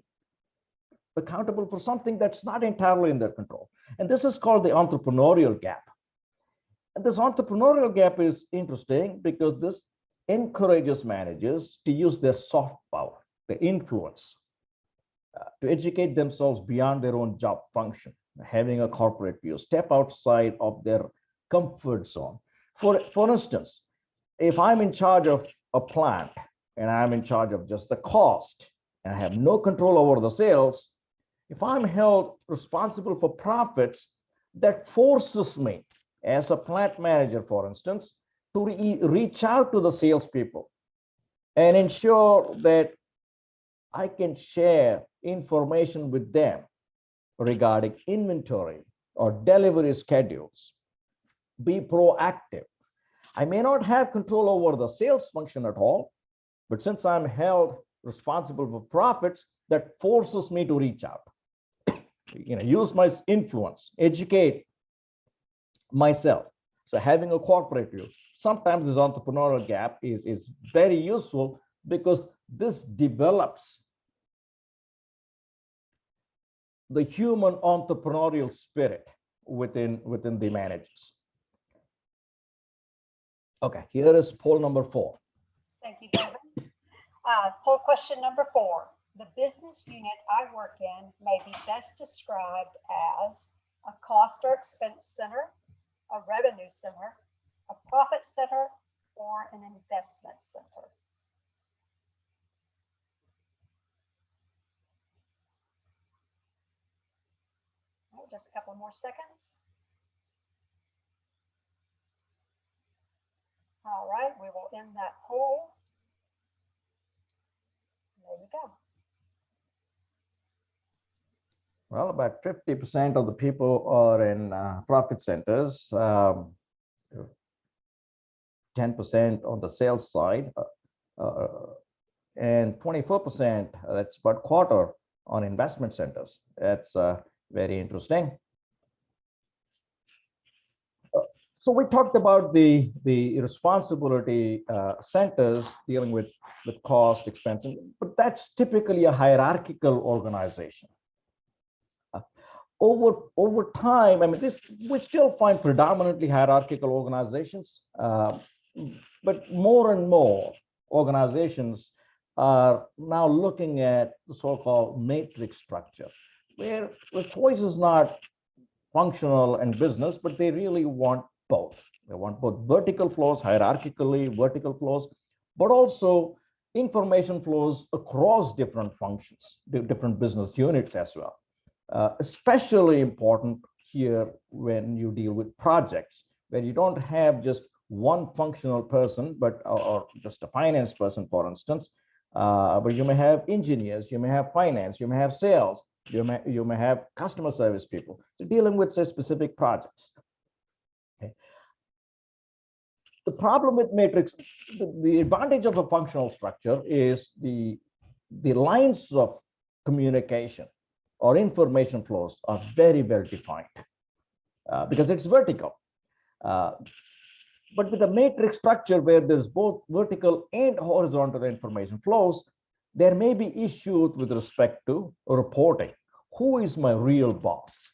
accountable for something that's not entirely in their control. And this is called the entrepreneurial gap. And this entrepreneurial gap is interesting because this encourages managers to use their soft power, their influence, to educate themselves beyond their own job function, having a corporate view, step outside of their comfort zone. For instance, if I'm in charge of a plant and I'm in charge of just the cost and I have no control over the sales, if I'm held responsible for profits, that forces me as a plant manager, for instance, to reach out to the salespeople and ensure that I can share information with them regarding inventory or delivery schedules, be proactive. I may not have control over the sales function at all, but since I'm held responsible for profits, that forces me to reach out, use my influence, educate myself. So having a corporate view, sometimes this entrepreneurial gap is very useful because this develops the human entrepreneurial spirit within the managers. Okay, here is poll number 4. Thank you, David. Poll question number 4. The business unit I work in may be best described as a cost or expense center, a revenue center, a profit center, or an investment center. All right, just a couple more seconds. All right, we will end that poll. There you go. Well, about 50% of the people are in profit centers, 10% on the sales side, and 24%, that's about quarter, on investment centers. That's very interesting. So we talked about the responsibility centers dealing with cost, expense, but that's typically a hierarchical organization. Over time, I mean, we still find predominantly hierarchical organizations, but more and more organizations are now looking at the so-called matrix structure, where the choice is not functional and business, but they really want both. They want both vertical flows, hierarchically vertical flows, but also information flows across different functions, different business units as well. Especially important here when you deal with projects where you don't have just one functional person, but or just a finance person, for instance, but you may have engineers, you may have finance, you may have sales, you may have customer service people, so dealing with say specific projects. Okay. The problem with matrix, the advantage of a functional structure is the lines of communication or information flows are very well defined because it's vertical. But with a matrix structure where there's both vertical and horizontal information flows, there may be issues with respect to reporting. Who is my real boss?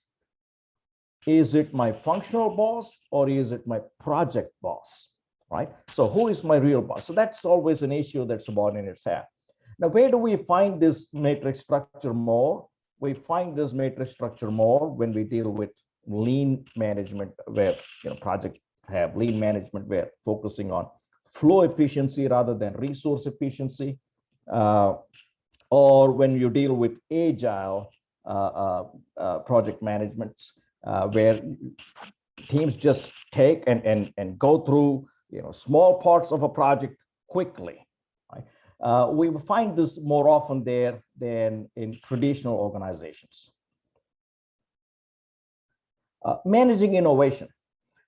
Is it my functional boss or is it my project boss, right? So who is my real boss? So that's always an issue that subordinates have. Now, where do we find this matrix structure more? We find this matrix structure more when we deal with lean management, where projects have lean management, where focusing on flow efficiency rather than resource efficiency, or when you deal with agile project management, where teams just take and go through small parts of a project quickly. We find this more often there than in traditional organizations. Managing innovation.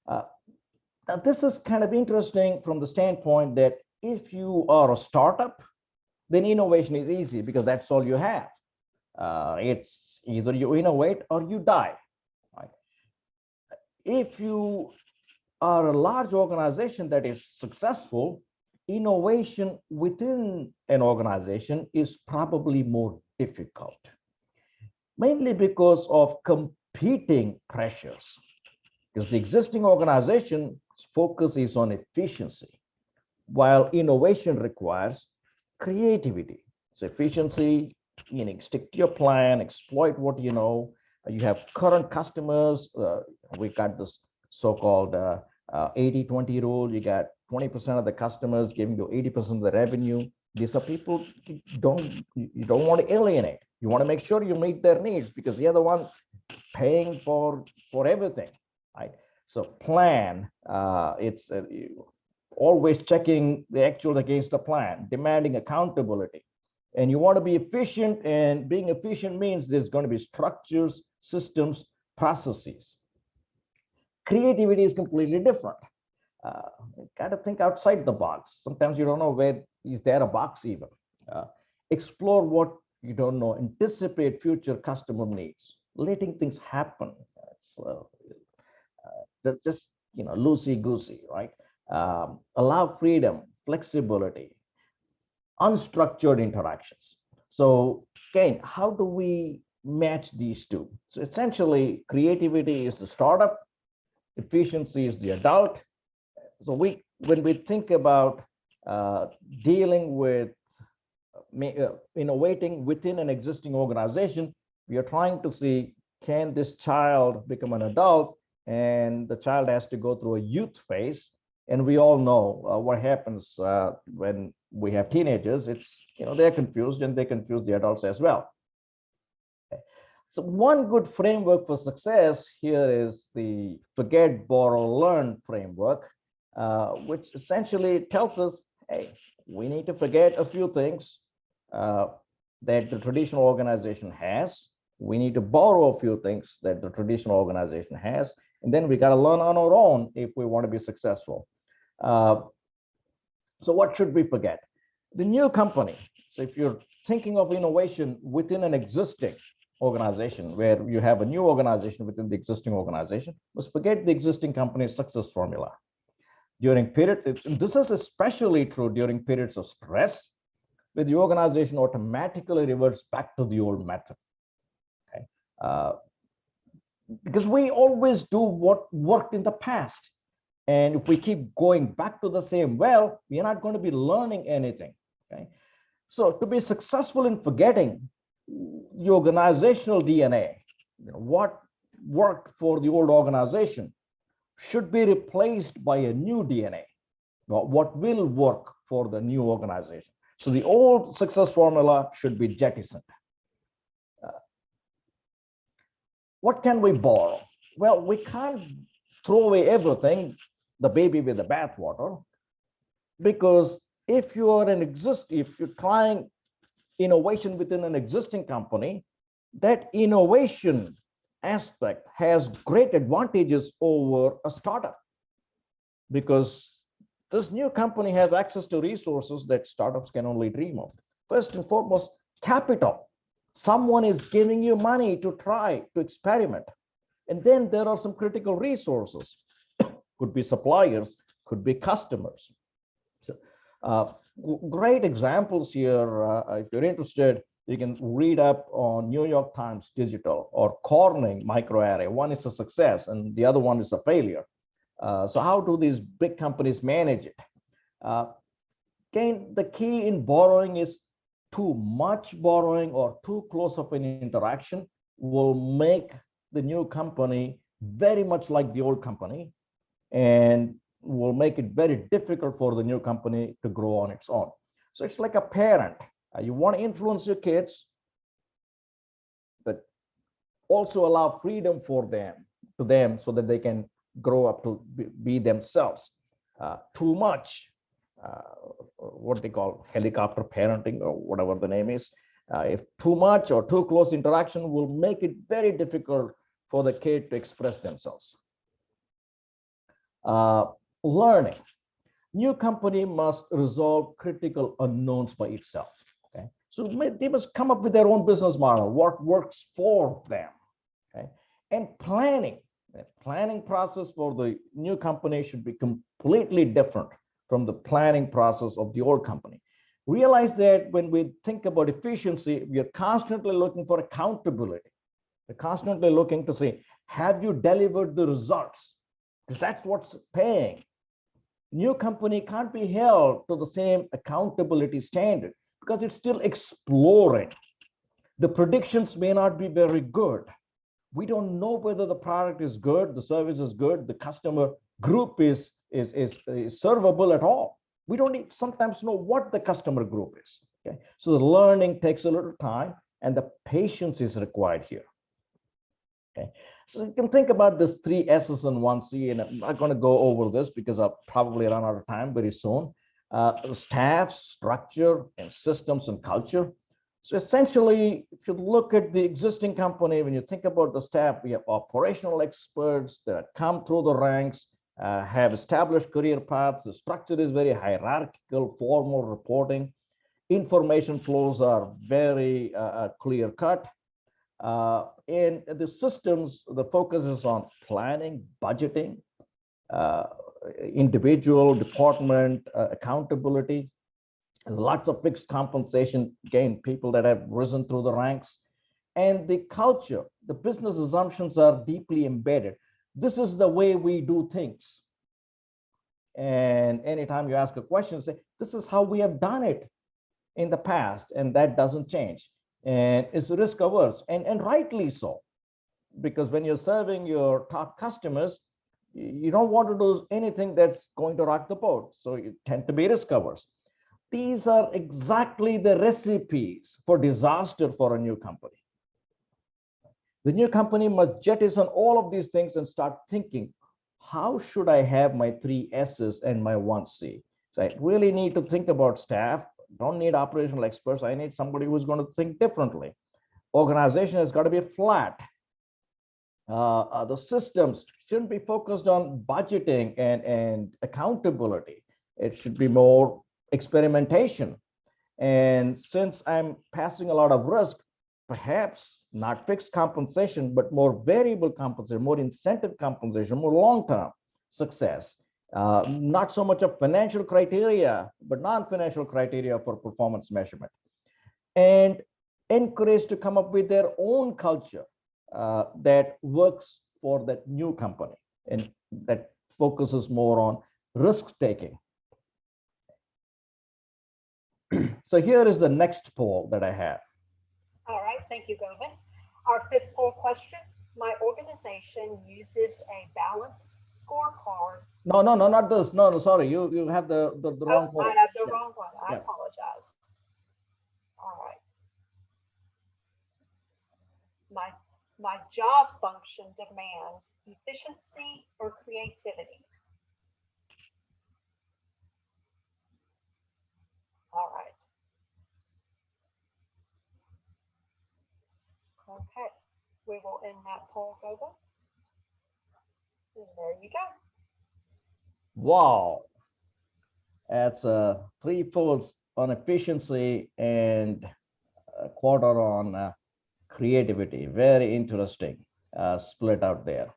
Now this is kind of interesting from the standpoint that if you are a startup, then innovation is easy because that's all you have. It's either you innovate or you die. Right? If you are a large organization that is successful, innovation within an organization is probably more difficult, mainly because of competing pressures. Because the existing organization's focus is on efficiency, while innovation requires creativity. So efficiency, meaning stick to your plan, exploit what you know. You have current customers. We got this so-called 80-20 rule. You got 20% of the customers giving you 80% of the revenue. These are people you don't want to alienate. You want to make sure you meet their needs because the other one paying for everything, right? So plan, it's always checking the actuals against the plan, demanding accountability. And you want to be efficient, and being efficient means there's going to be structures, systems, processes. Creativity is completely different. Got to think outside the box. Sometimes you don't know where is there a box even. Explore what you don't know. Anticipate future customer needs. Letting things happen. Just loosey goosey, right? Allow freedom, flexibility, unstructured interactions. So again, how do we match these two? So essentially, creativity is the startup, efficiency is the adult. So when we think about dealing with innovating within an existing organization, we are trying to see, can this child become an adult? And the child has to go through a youth phase. And we all know what happens when we have teenagers. It's, they're confused and they confuse the adults as well. So one good framework for success here is the forget, borrow, learn framework, which essentially tells us, hey, we need to forget a few things that the traditional organization has. We need to borrow a few things that the traditional organization has. And then we got to learn on our own if we want to be successful. So what should we forget? The new company. So if you're thinking of innovation within an existing organization, where you have a new organization within the existing organization, must forget the existing company's success formula. During periods, this is especially true during periods of stress, where the organization automatically reverts back to the old method. Okay? Because we always do what worked in the past. And if we keep going back to the same well, we're not going to be learning anything. Okay? So to be successful in forgetting the organizational DNA, what worked for the old organization should be replaced by a new DNA, what will work for the new organization. So the old success formula should be jettisoned. What can we borrow? Well, we can't throw away everything, the baby with the bathwater, because if you're trying innovation within an existing company, that innovation aspect has great advantages over a startup, because this new company has access to resources that startups can only dream of. First and foremost, capital. Someone is giving you money to try, to experiment. And then there are some critical resources. Could be suppliers, could be customers. So, great examples here. If you're interested, you can read up on New York Times Digital or Corning Microarray. One is a success and the other one is a failure. So how do these big companies manage it? Again, the key in borrowing is too much borrowing or too close of an interaction will make the new company very much like the old company, and will make it very difficult for the new company to grow on its own. So it's like a parent. You want to influence your kids, but also allow freedom for them so that they can grow up to be themselves. Too much, what they call helicopter parenting or whatever the name is. If too much or too close interaction will make it very difficult for the kid to express themselves. Learning. New company must resolve critical unknowns by itself. Okay, so they must come up with their own business model, what works for them. Okay, and planning. The planning process for the new company should be completely different from the planning process of the old company. Realize that when we think about efficiency, we are constantly looking for accountability. We're constantly looking to say, have you delivered the results? Because that's what's paying. New company can't be held to the same accountability standard because it's still exploring. The predictions may not be very good. We don't know whether the product is good, the service is good, the customer group is servable at all. We don't sometimes know what the customer group is. Okay, so the learning takes a little time, and the patience is required here. Okay, so you can think about this 3 S's and 1 C, and I'm not going to go over this because I'll probably run out of time very soon. Staff, structure, and systems and culture. So essentially, if you look at the existing company, when you think about the staff, we have operational experts that come through the ranks, have established career paths. The structure is very hierarchical, formal reporting. Information flows are very clear cut. In the systems, the focus is on planning, budgeting, uh, individual, department accountability, lots of fixed compensation, again, people that have risen through the ranks. And the culture, the business assumptions are deeply embedded. This is the way we do things. And anytime you ask a question, say, this is how we have done it in the past, and that doesn't change. And it's risk averse, and rightly so, because when you're serving your top customers, you don't want to do anything that's going to rock the boat. So you tend to be risk averse. These are exactly the recipes for disaster for a new company. The new company must jettison all of these things and start thinking, how should I have my 3 S's and my 1 C? So I really need to think about staff. Don't need operational experts. I need somebody who's going to think differently. Organization has got to be flat. The systems shouldn't be focused on budgeting and accountability. It should be more experimentation. And since I'm passing a lot of risk, perhaps not fixed compensation, but more variable compensation, more incentive compensation, more long-term success. Not so much of financial criteria, but non-financial criteria for performance measurement. And encouraged to come up with their own culture that works for that new company and that focuses more on risk-taking. So here is the next poll that I have. All right, thank you, Govind. Our 5th poll question. My organization uses a balanced scorecard. No, not this. No, sorry. You have the wrong poll. I have the wrong one. I apologize. All right. My job function demands efficiency or creativity. All right. Okay, we will end that poll, Govind. And there you go. Wow. That's 3/4 on efficiency and a quarter on creativity. Very interesting split out there.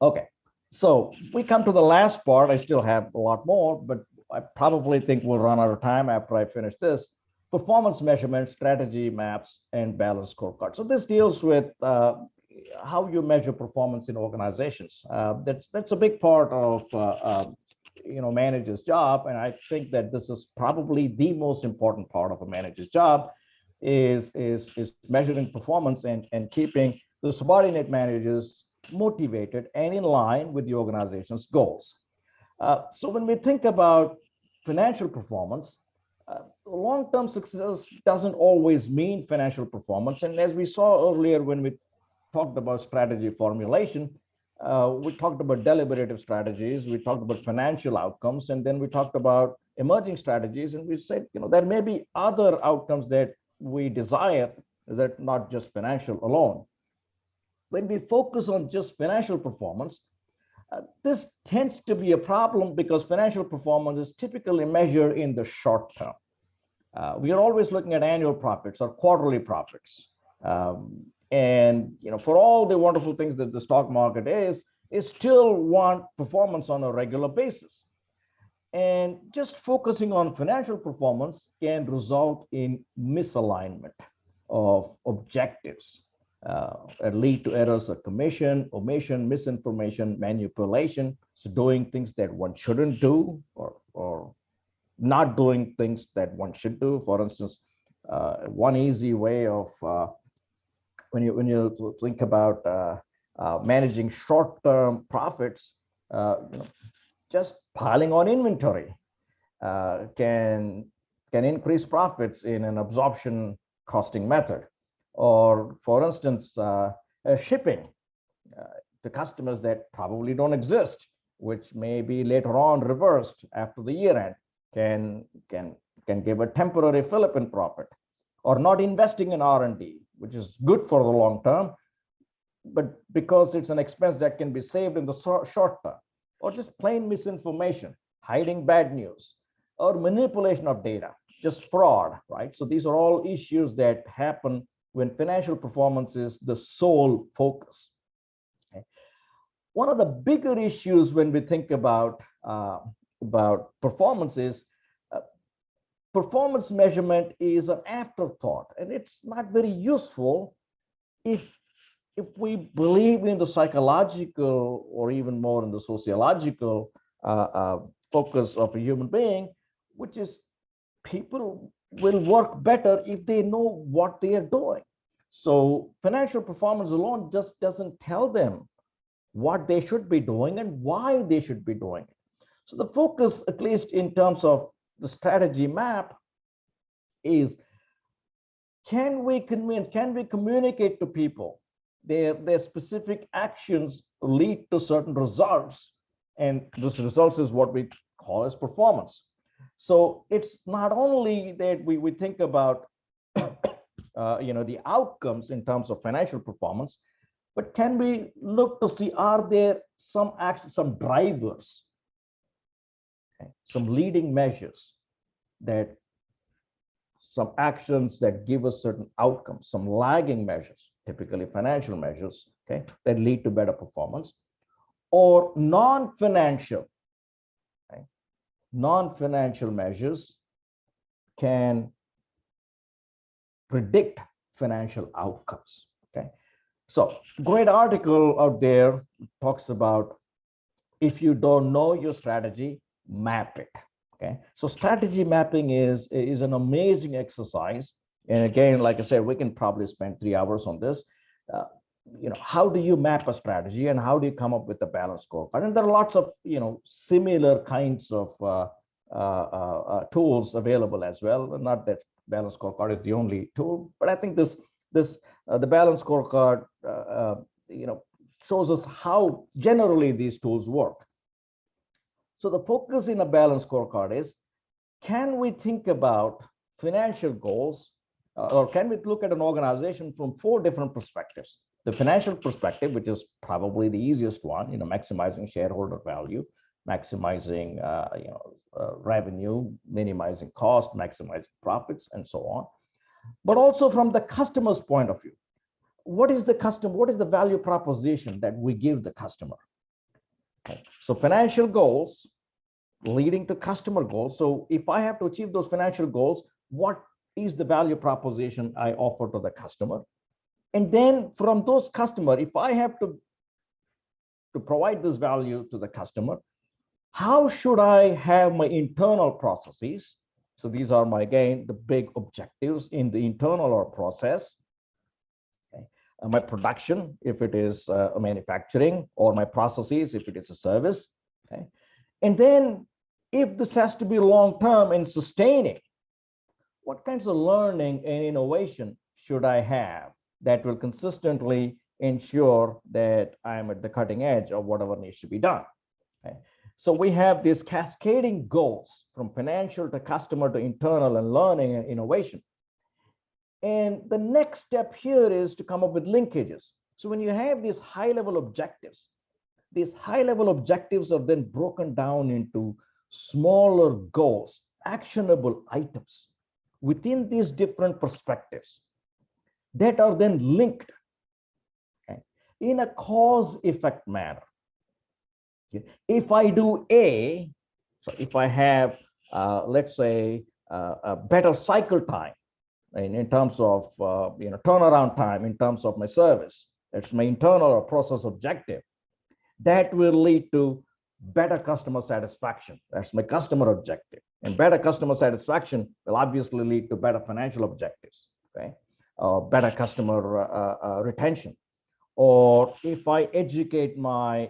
Okay, so we come to the last part. I still have a lot more, but I probably think we'll run out of time after I finish this. Performance measurement, strategy maps, and balanced scorecard. So this deals with how you measure performance in organizations. That's a big part of manager's job, and I think that this is probably the most important part of a manager's job is measuring performance and keeping the subordinate managers motivated and in line with the organization's goals. So when we think about financial performance, long-term success doesn't always mean financial performance. And as we saw earlier when we talked about strategy formulation, we talked about deliberative strategies, we talked about financial outcomes, and then we talked about emerging strategies. And we said, there may be other outcomes that we desire that not just financial alone. When we focus on just financial performance, this tends to be a problem because financial performance is typically measured in the short term. We are always looking at annual profits or quarterly profits. And for all the wonderful things that the stock market is still want performance on a regular basis. And just focusing on financial performance can result in misalignment of objectives. Lead to errors of commission, omission, misinformation, manipulation. So doing things that one shouldn't do or not doing things that one should do. For instance, one easy way of when you think about managing short-term profits, just piling on inventory can increase profits in an absorption costing method. Or for instance, shipping to customers that probably don't exist, which may be later on reversed after the year end, can give a temporary fillip in profit. Or not investing in R&D, which is good for the long term, but because it's an expense that can be saved in the short term, or just plain misinformation, hiding bad news, or manipulation of data, just fraud, right? So these are all issues that happen when financial performance is the sole focus. Okay? One of the bigger issues when we think about performance is performance measurement is an afterthought, and it's not very useful if we believe in the psychological or even more in the sociological focus of a human being, which is people will work better if they know what they are doing. So financial performance alone just doesn't tell them what they should be doing and why they should be doing it. So the focus, at least in terms of the strategy map, is can we communicate to people their specific actions lead to certain results, and those results is what we call as performance. So it's not only that we think about the outcomes in terms of financial performance, but can we look to see, are there some actions, some drivers, okay, some leading measures, that some actions that give us certain outcomes, some lagging measures, typically financial measures, okay, that lead to better performance, or non-financial, okay, non-financial measures can predict financial outcomes. Okay, so great article out there talks about, if you don't know your strategy, map it. Okay, so strategy mapping is an amazing exercise, and again, like I said, we can probably spend 3 hours on this. How do you map a strategy, and how do you come up with a balanced scorecard? And there are lots of similar kinds of tools available as well. Not that balanced scorecard is the only tool, but I think the balanced scorecard shows us how generally these tools work. So the focus in a balanced scorecard is, can we think about financial goals, or can we look at an organization from 4 different perspectives? The financial perspective, which is probably the easiest one, maximizing shareholder value, maximizing revenue, minimizing cost, maximizing profits, and so on. But also from the customer's point of view, what is the value proposition that we give the customer? Okay. So financial goals leading to customer goals. So if I have to achieve those financial goals, what is the value proposition I offer to the customer? And then from those customers, if I have to provide this value to the customer, how should I have my internal processes? So these are the big objectives in the internal or process. Okay. My production, if it is manufacturing, or my processes, if it is a service. Okay. And then if this has to be long-term and sustaining, what kinds of learning and innovation should I have that will consistently ensure that I'm at the cutting edge of whatever needs to be done? Okay. So we have these cascading goals from financial to customer to internal and learning and innovation. And the next step here is to come up with linkages. So when you have these high-level objectives are then broken down into smaller goals, actionable items within these different perspectives that are then linked, okay, in a cause-effect manner. If I do A, so if I have, let's say, a better cycle time in terms of turnaround time in terms of my service, that's my internal or process objective, that will lead to better customer satisfaction. That's my customer objective. And better customer satisfaction will obviously lead to better financial objectives, okay? Better customer retention. Or if I educate my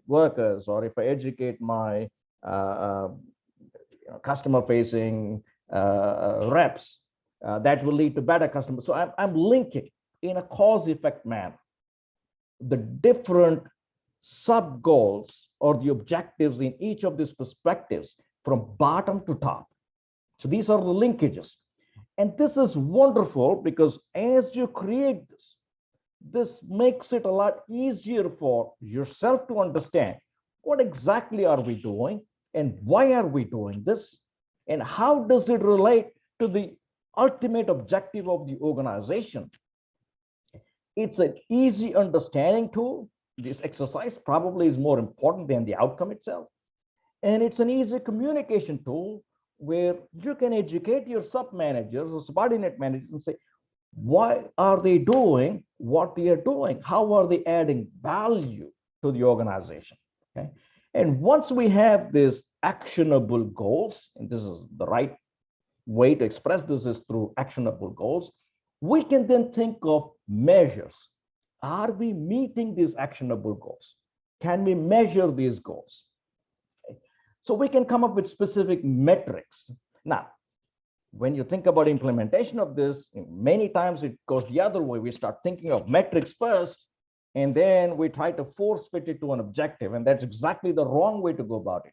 workers, or if I educate my customer-facing reps, that will lead to better customers. So I'm linking in a cause-effect manner the different sub-goals or the objectives in each of these perspectives from bottom to top. So these are the linkages. And this is wonderful because as you create this, this makes it a lot easier for yourself to understand what exactly are we doing and why are we doing this and how does it relate to the ultimate objective of the organization. It's an easy understanding tool. This exercise probably is more important than the outcome itself. And it's an easy communication tool where you can educate your sub managers or subordinate managers and say, why are they doing what they are doing? How are they adding value to the organization? Okay. And once we have these actionable goals, and this is the right way to express this is through actionable goals, we can then think of measures. Are we meeting these actionable goals? Can we measure these goals? Okay. So we can come up with specific metrics. Now, when you think about implementation of this, many times it goes the other way. We start thinking of metrics first, and then we try to force fit it to an objective. And that's exactly the wrong way to go about it.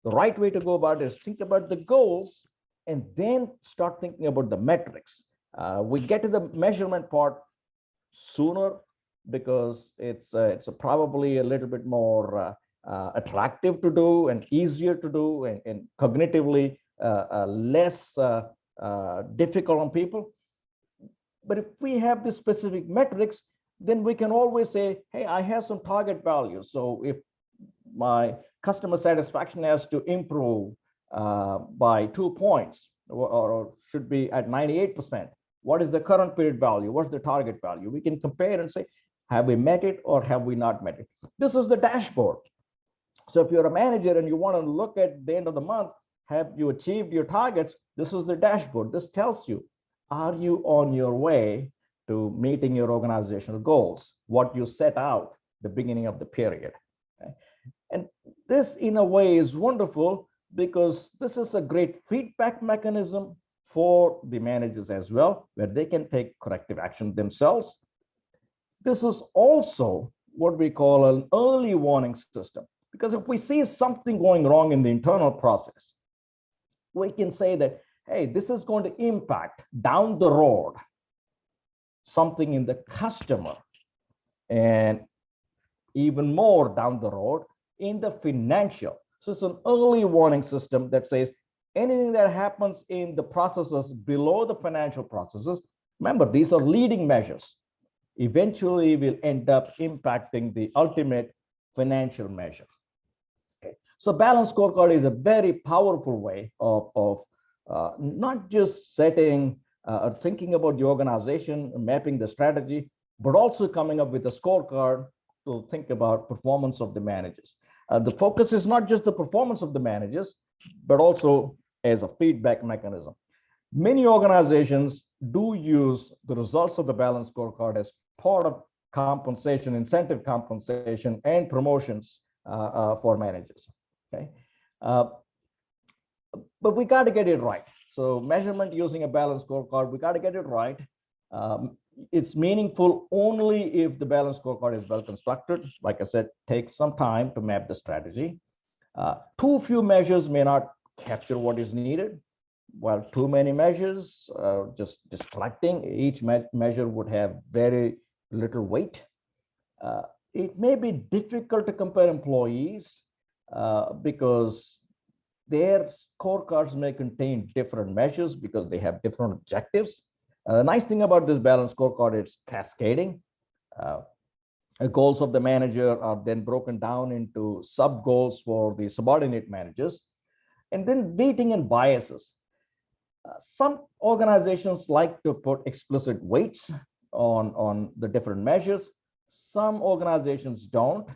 The right way to go about it is think about the goals and then start thinking about the metrics. We get to the measurement part sooner because it's probably a little bit more attractive to do and easier to do and cognitively less difficult on people. But if we have the specific metrics, then we can always say, hey, I have some target values. So if my customer satisfaction has to improve by 2 points or should be at 98%, what is the current period value? What's the target value? We can compare and say, have we met it or have we not met it? This is the dashboard. So if you're a manager and you want to look at the end of the month, have you achieved your targets? This is the dashboard. This tells you, are you on your way to meeting your organizational goals, what you set out the beginning of the period? Okay. And this in a way is wonderful because this is a great feedback mechanism for the managers as well, where they can take corrective action themselves. This is also what we call an early warning system, because if we see something going wrong in the internal process, we can say that, hey, this is going to impact down the road something in the customer and even more down the road in the financial. So it's an early warning system that says anything that happens in the processes below the financial processes, remember, these are leading measures, eventually will end up impacting the ultimate financial measure. Okay. So balanced scorecard is a very powerful way of not just setting or thinking about the organization, mapping the strategy, but also coming up with a scorecard to think about performance of the managers. The focus is not just the performance of the managers, but also as a feedback mechanism. Many organizations do use the results of the balanced scorecard as part of compensation, incentive compensation, and promotions for managers. Okay, but we got to get it right. So measurement using a balanced scorecard, we got to get it right. It's meaningful only if the balanced scorecard is well constructed. Like I said, takes some time to map the strategy. Too few measures may not capture what is needed, while too many measures just distracting. Each measure would have very little weight. It may be difficult to compare employees because their scorecards may contain different measures because they have different objectives. The nice thing about this balanced scorecard is cascading. Goals of the manager are then broken down into sub goals for the subordinate managers, and then weighting and biases. Some organizations like to put explicit weights on the different measures. Some organizations don't,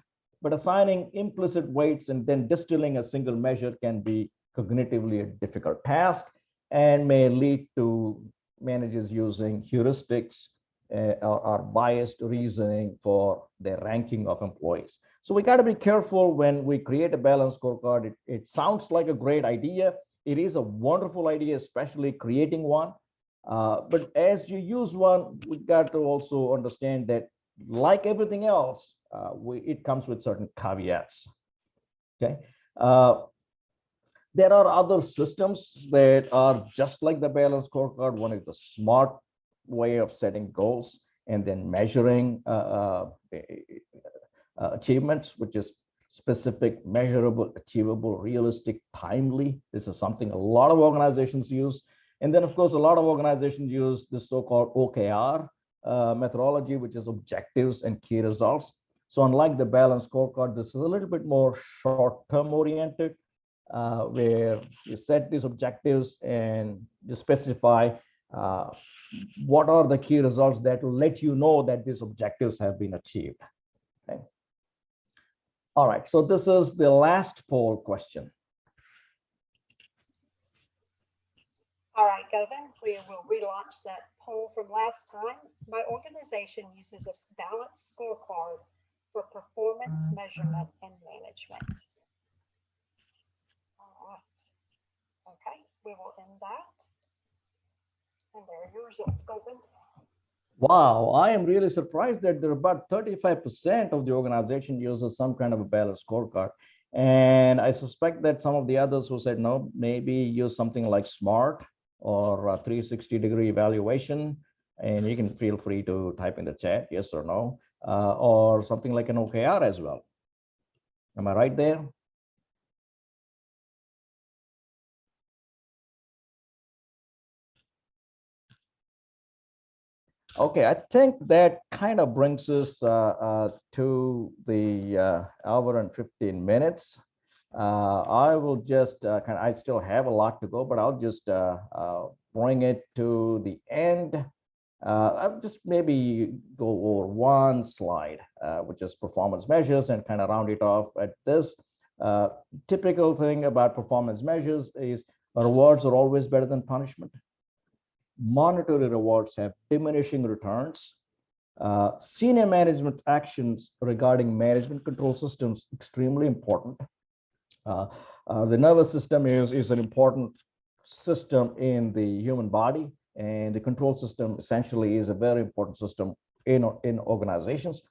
but assigning implicit weights and then distilling a single measure can be cognitively a difficult task and may lead to managers using heuristics or biased reasoning for their ranking of employees. So we got to be careful when we create a balanced scorecard. It sounds like a great idea. It is a wonderful idea, especially creating one. But as you use one, we got to also understand that, like everything else, it comes with certain caveats. Okay. There are other systems that are just like the balanced scorecard. One is the SMART way of setting goals, and then measuring achievements, which is specific, measurable, achievable, realistic, timely. This is something a lot of organizations use. And then, of course, a lot of organizations use the so-called OKR methodology, which is objectives and key results. So unlike the balanced scorecard, this is a little bit more short-term oriented, where you set these objectives and you specify what are the key results that will let you know that these objectives have been achieved. Okay. All right, so this is the last poll question. All right, Govind, we will relaunch that poll from last time. My organization uses a balanced scorecard for performance measurement and management. All right. Okay, we will end that. And there are your results, Govind. Wow, I am really surprised that there are about 35% of the organization uses some kind of a balanced scorecard. And I suspect that some of the others who said no, maybe use something like SMART or a 360-degree evaluation. And you can feel free to type in the chat, yes or no, or something like an OKR as well. Am I right there? Okay, I think that kind of brings us to the hour and 15 minutes. I will just I still have a lot to go, but I'll just bring it to the end. I'll just maybe go over one slide, which is performance measures, and kind of round it off at this. Typical thing about performance measures is rewards are always better than punishment. Monetary rewards have diminishing returns. Senior management actions regarding management control systems extremely important. The nervous system is an important system in the human body, and the control system essentially is a very important system in organizations.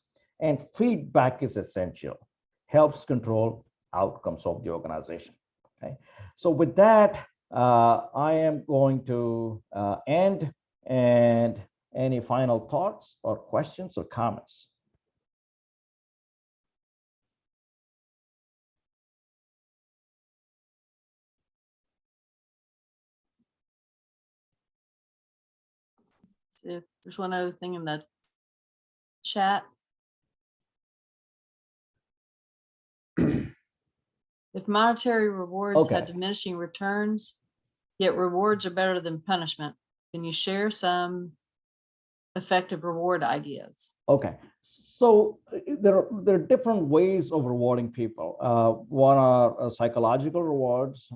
And feedback is essential, helps control outcomes of the organization. Okay, so with that, I am going to end, and any final thoughts or questions or comments? If there's one other thing in the chat. If monetary rewards have diminishing returns, yet rewards are better than punishment, can you share some effective reward ideas? Okay, so there are different ways of rewarding people. One are psychological rewards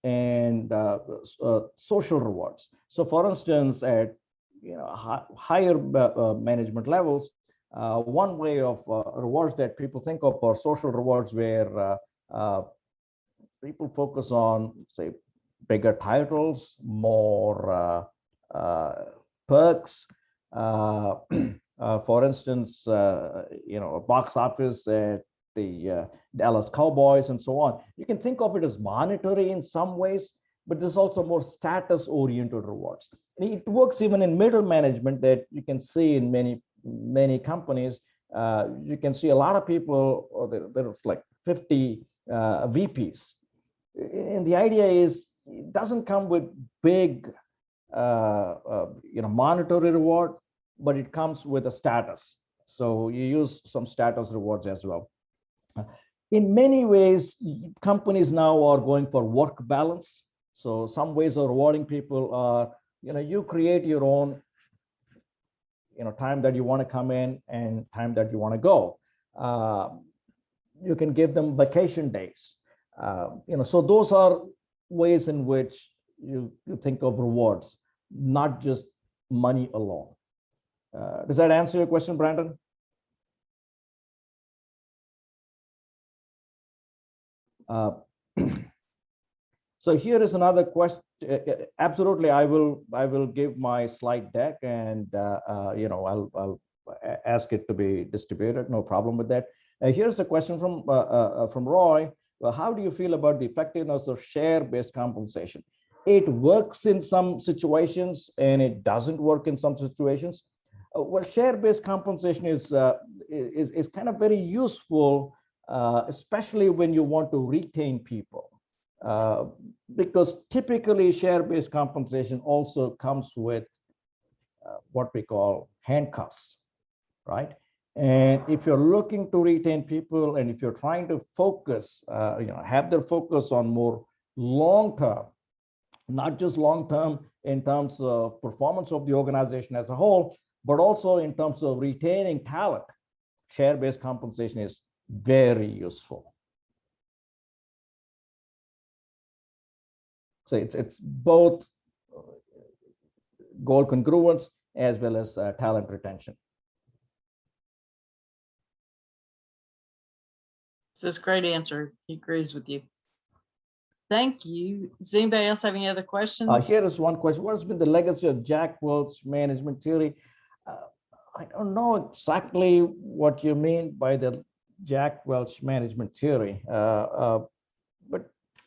and social rewards. So, for instance, at higher management levels, one way of rewards that people think of are social rewards, where people focus on, say, bigger titles, more perks. For instance, a box office at the Dallas Cowboys and so on. You can think of it as monetary in some ways, but there's also more status-oriented rewards. And it works even in middle management, that you can see in many companies. You can see a lot of people, there's like 50 VPs. And the idea is, it doesn't come with big monetary reward, but it comes with a status. So you use some status rewards as well. In many ways, companies now are going for work balance. So some ways of rewarding people are, you create your own, time that you want to come in and time that you want to go. You can give them vacation days. So those are ways in which you think of rewards, not just money alone. Does that answer your question, Brandon? So here is another question. Absolutely, I will give my slide deck, and I'll ask it to be distributed. No problem with that. Here's a question from Roy. Well, how do you feel about the effectiveness of share-based compensation? It works in some situations and it doesn't work in some situations. Well, share-based compensation is kind of very useful, especially when you want to retain people. Because typically share-based compensation also comes with what we call handcuffs, right? And if you're looking to retain people, and if you're trying to focus, have their focus on more long-term, not just long-term in terms of performance of the organization as a whole, but also in terms of retaining talent, share-based compensation is very useful. So it's both goal congruence as well as talent retention. That's a great answer. He agrees with you. Thank you. Does anybody else have any other questions? Here is one question. What has been the legacy of Jack Welch management theory? I don't know exactly what you mean by the Jack Welch management theory, but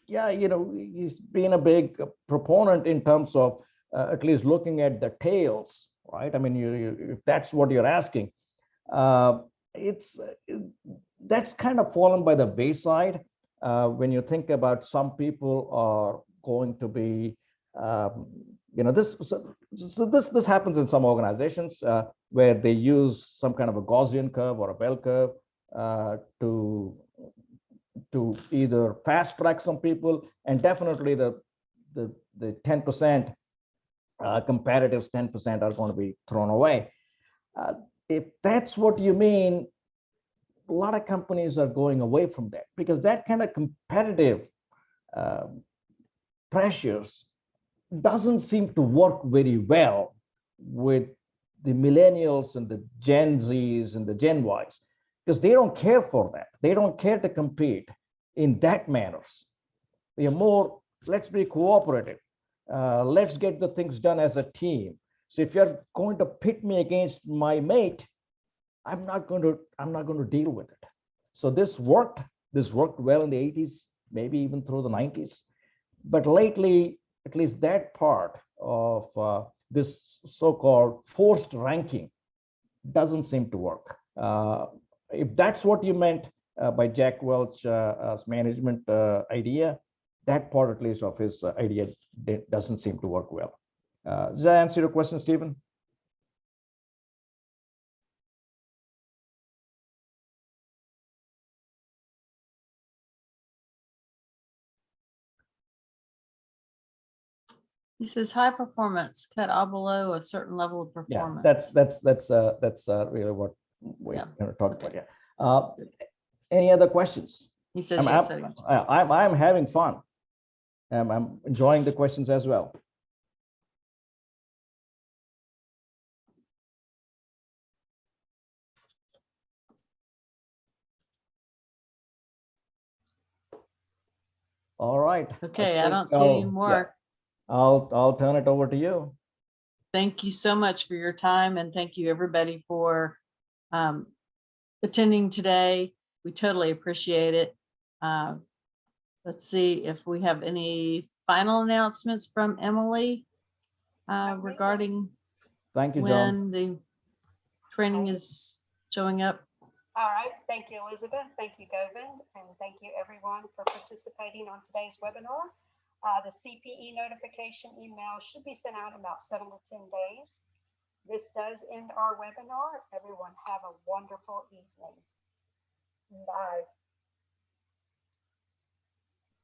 yeah, he's been a big proponent in terms of at least looking at the tails, right? I mean, if that's what you're asking, that's kind of fallen by the wayside when you think about some people are going to be, this happens in some organizations where they use some kind of a Gaussian curve or a bell curve to either fast track some people, and definitely the 10% comparatives 10% are going to be thrown away. If that's what you mean, a lot of companies are going away from that, because that kind of competitive pressures doesn't seem to work very well with the millennials and the Gen Zs and the Gen Ys, because they don't care for that. They don't care to compete in that manners. They are more, let's be cooperative. Let's get the things done as a team. So if you're going to pit me against my mate, I'm not going to deal with it. So this worked well in the 80s, maybe even through the 90s. But lately, at least that part of this so-called forced ranking doesn't seem to work. If that's what you meant by Jack Welch's management idea, that part at least of his idea doesn't seem to work well. Does that answer your question, Stephen? He says high performance cut all below a certain level of performance. Yeah, that's really what we're going to talk about. Yeah. Any other questions? He says I'm having fun. I'm enjoying the questions as well. All right. Okay, I don't see any more. Yeah. I'll turn it over to you. Thank you so much for your time, and thank you everybody for attending today. We totally appreciate it. Let's see if we have any final announcements from Emily regarding Thank you, when the training is showing up. All right. Thank you, Elizabeth. Thank you, Govind. And thank you, everyone, for participating on today's webinar. The CPE notification email should be sent out in about 7 to 10 days. This does end our webinar. Everyone have a wonderful evening. Bye.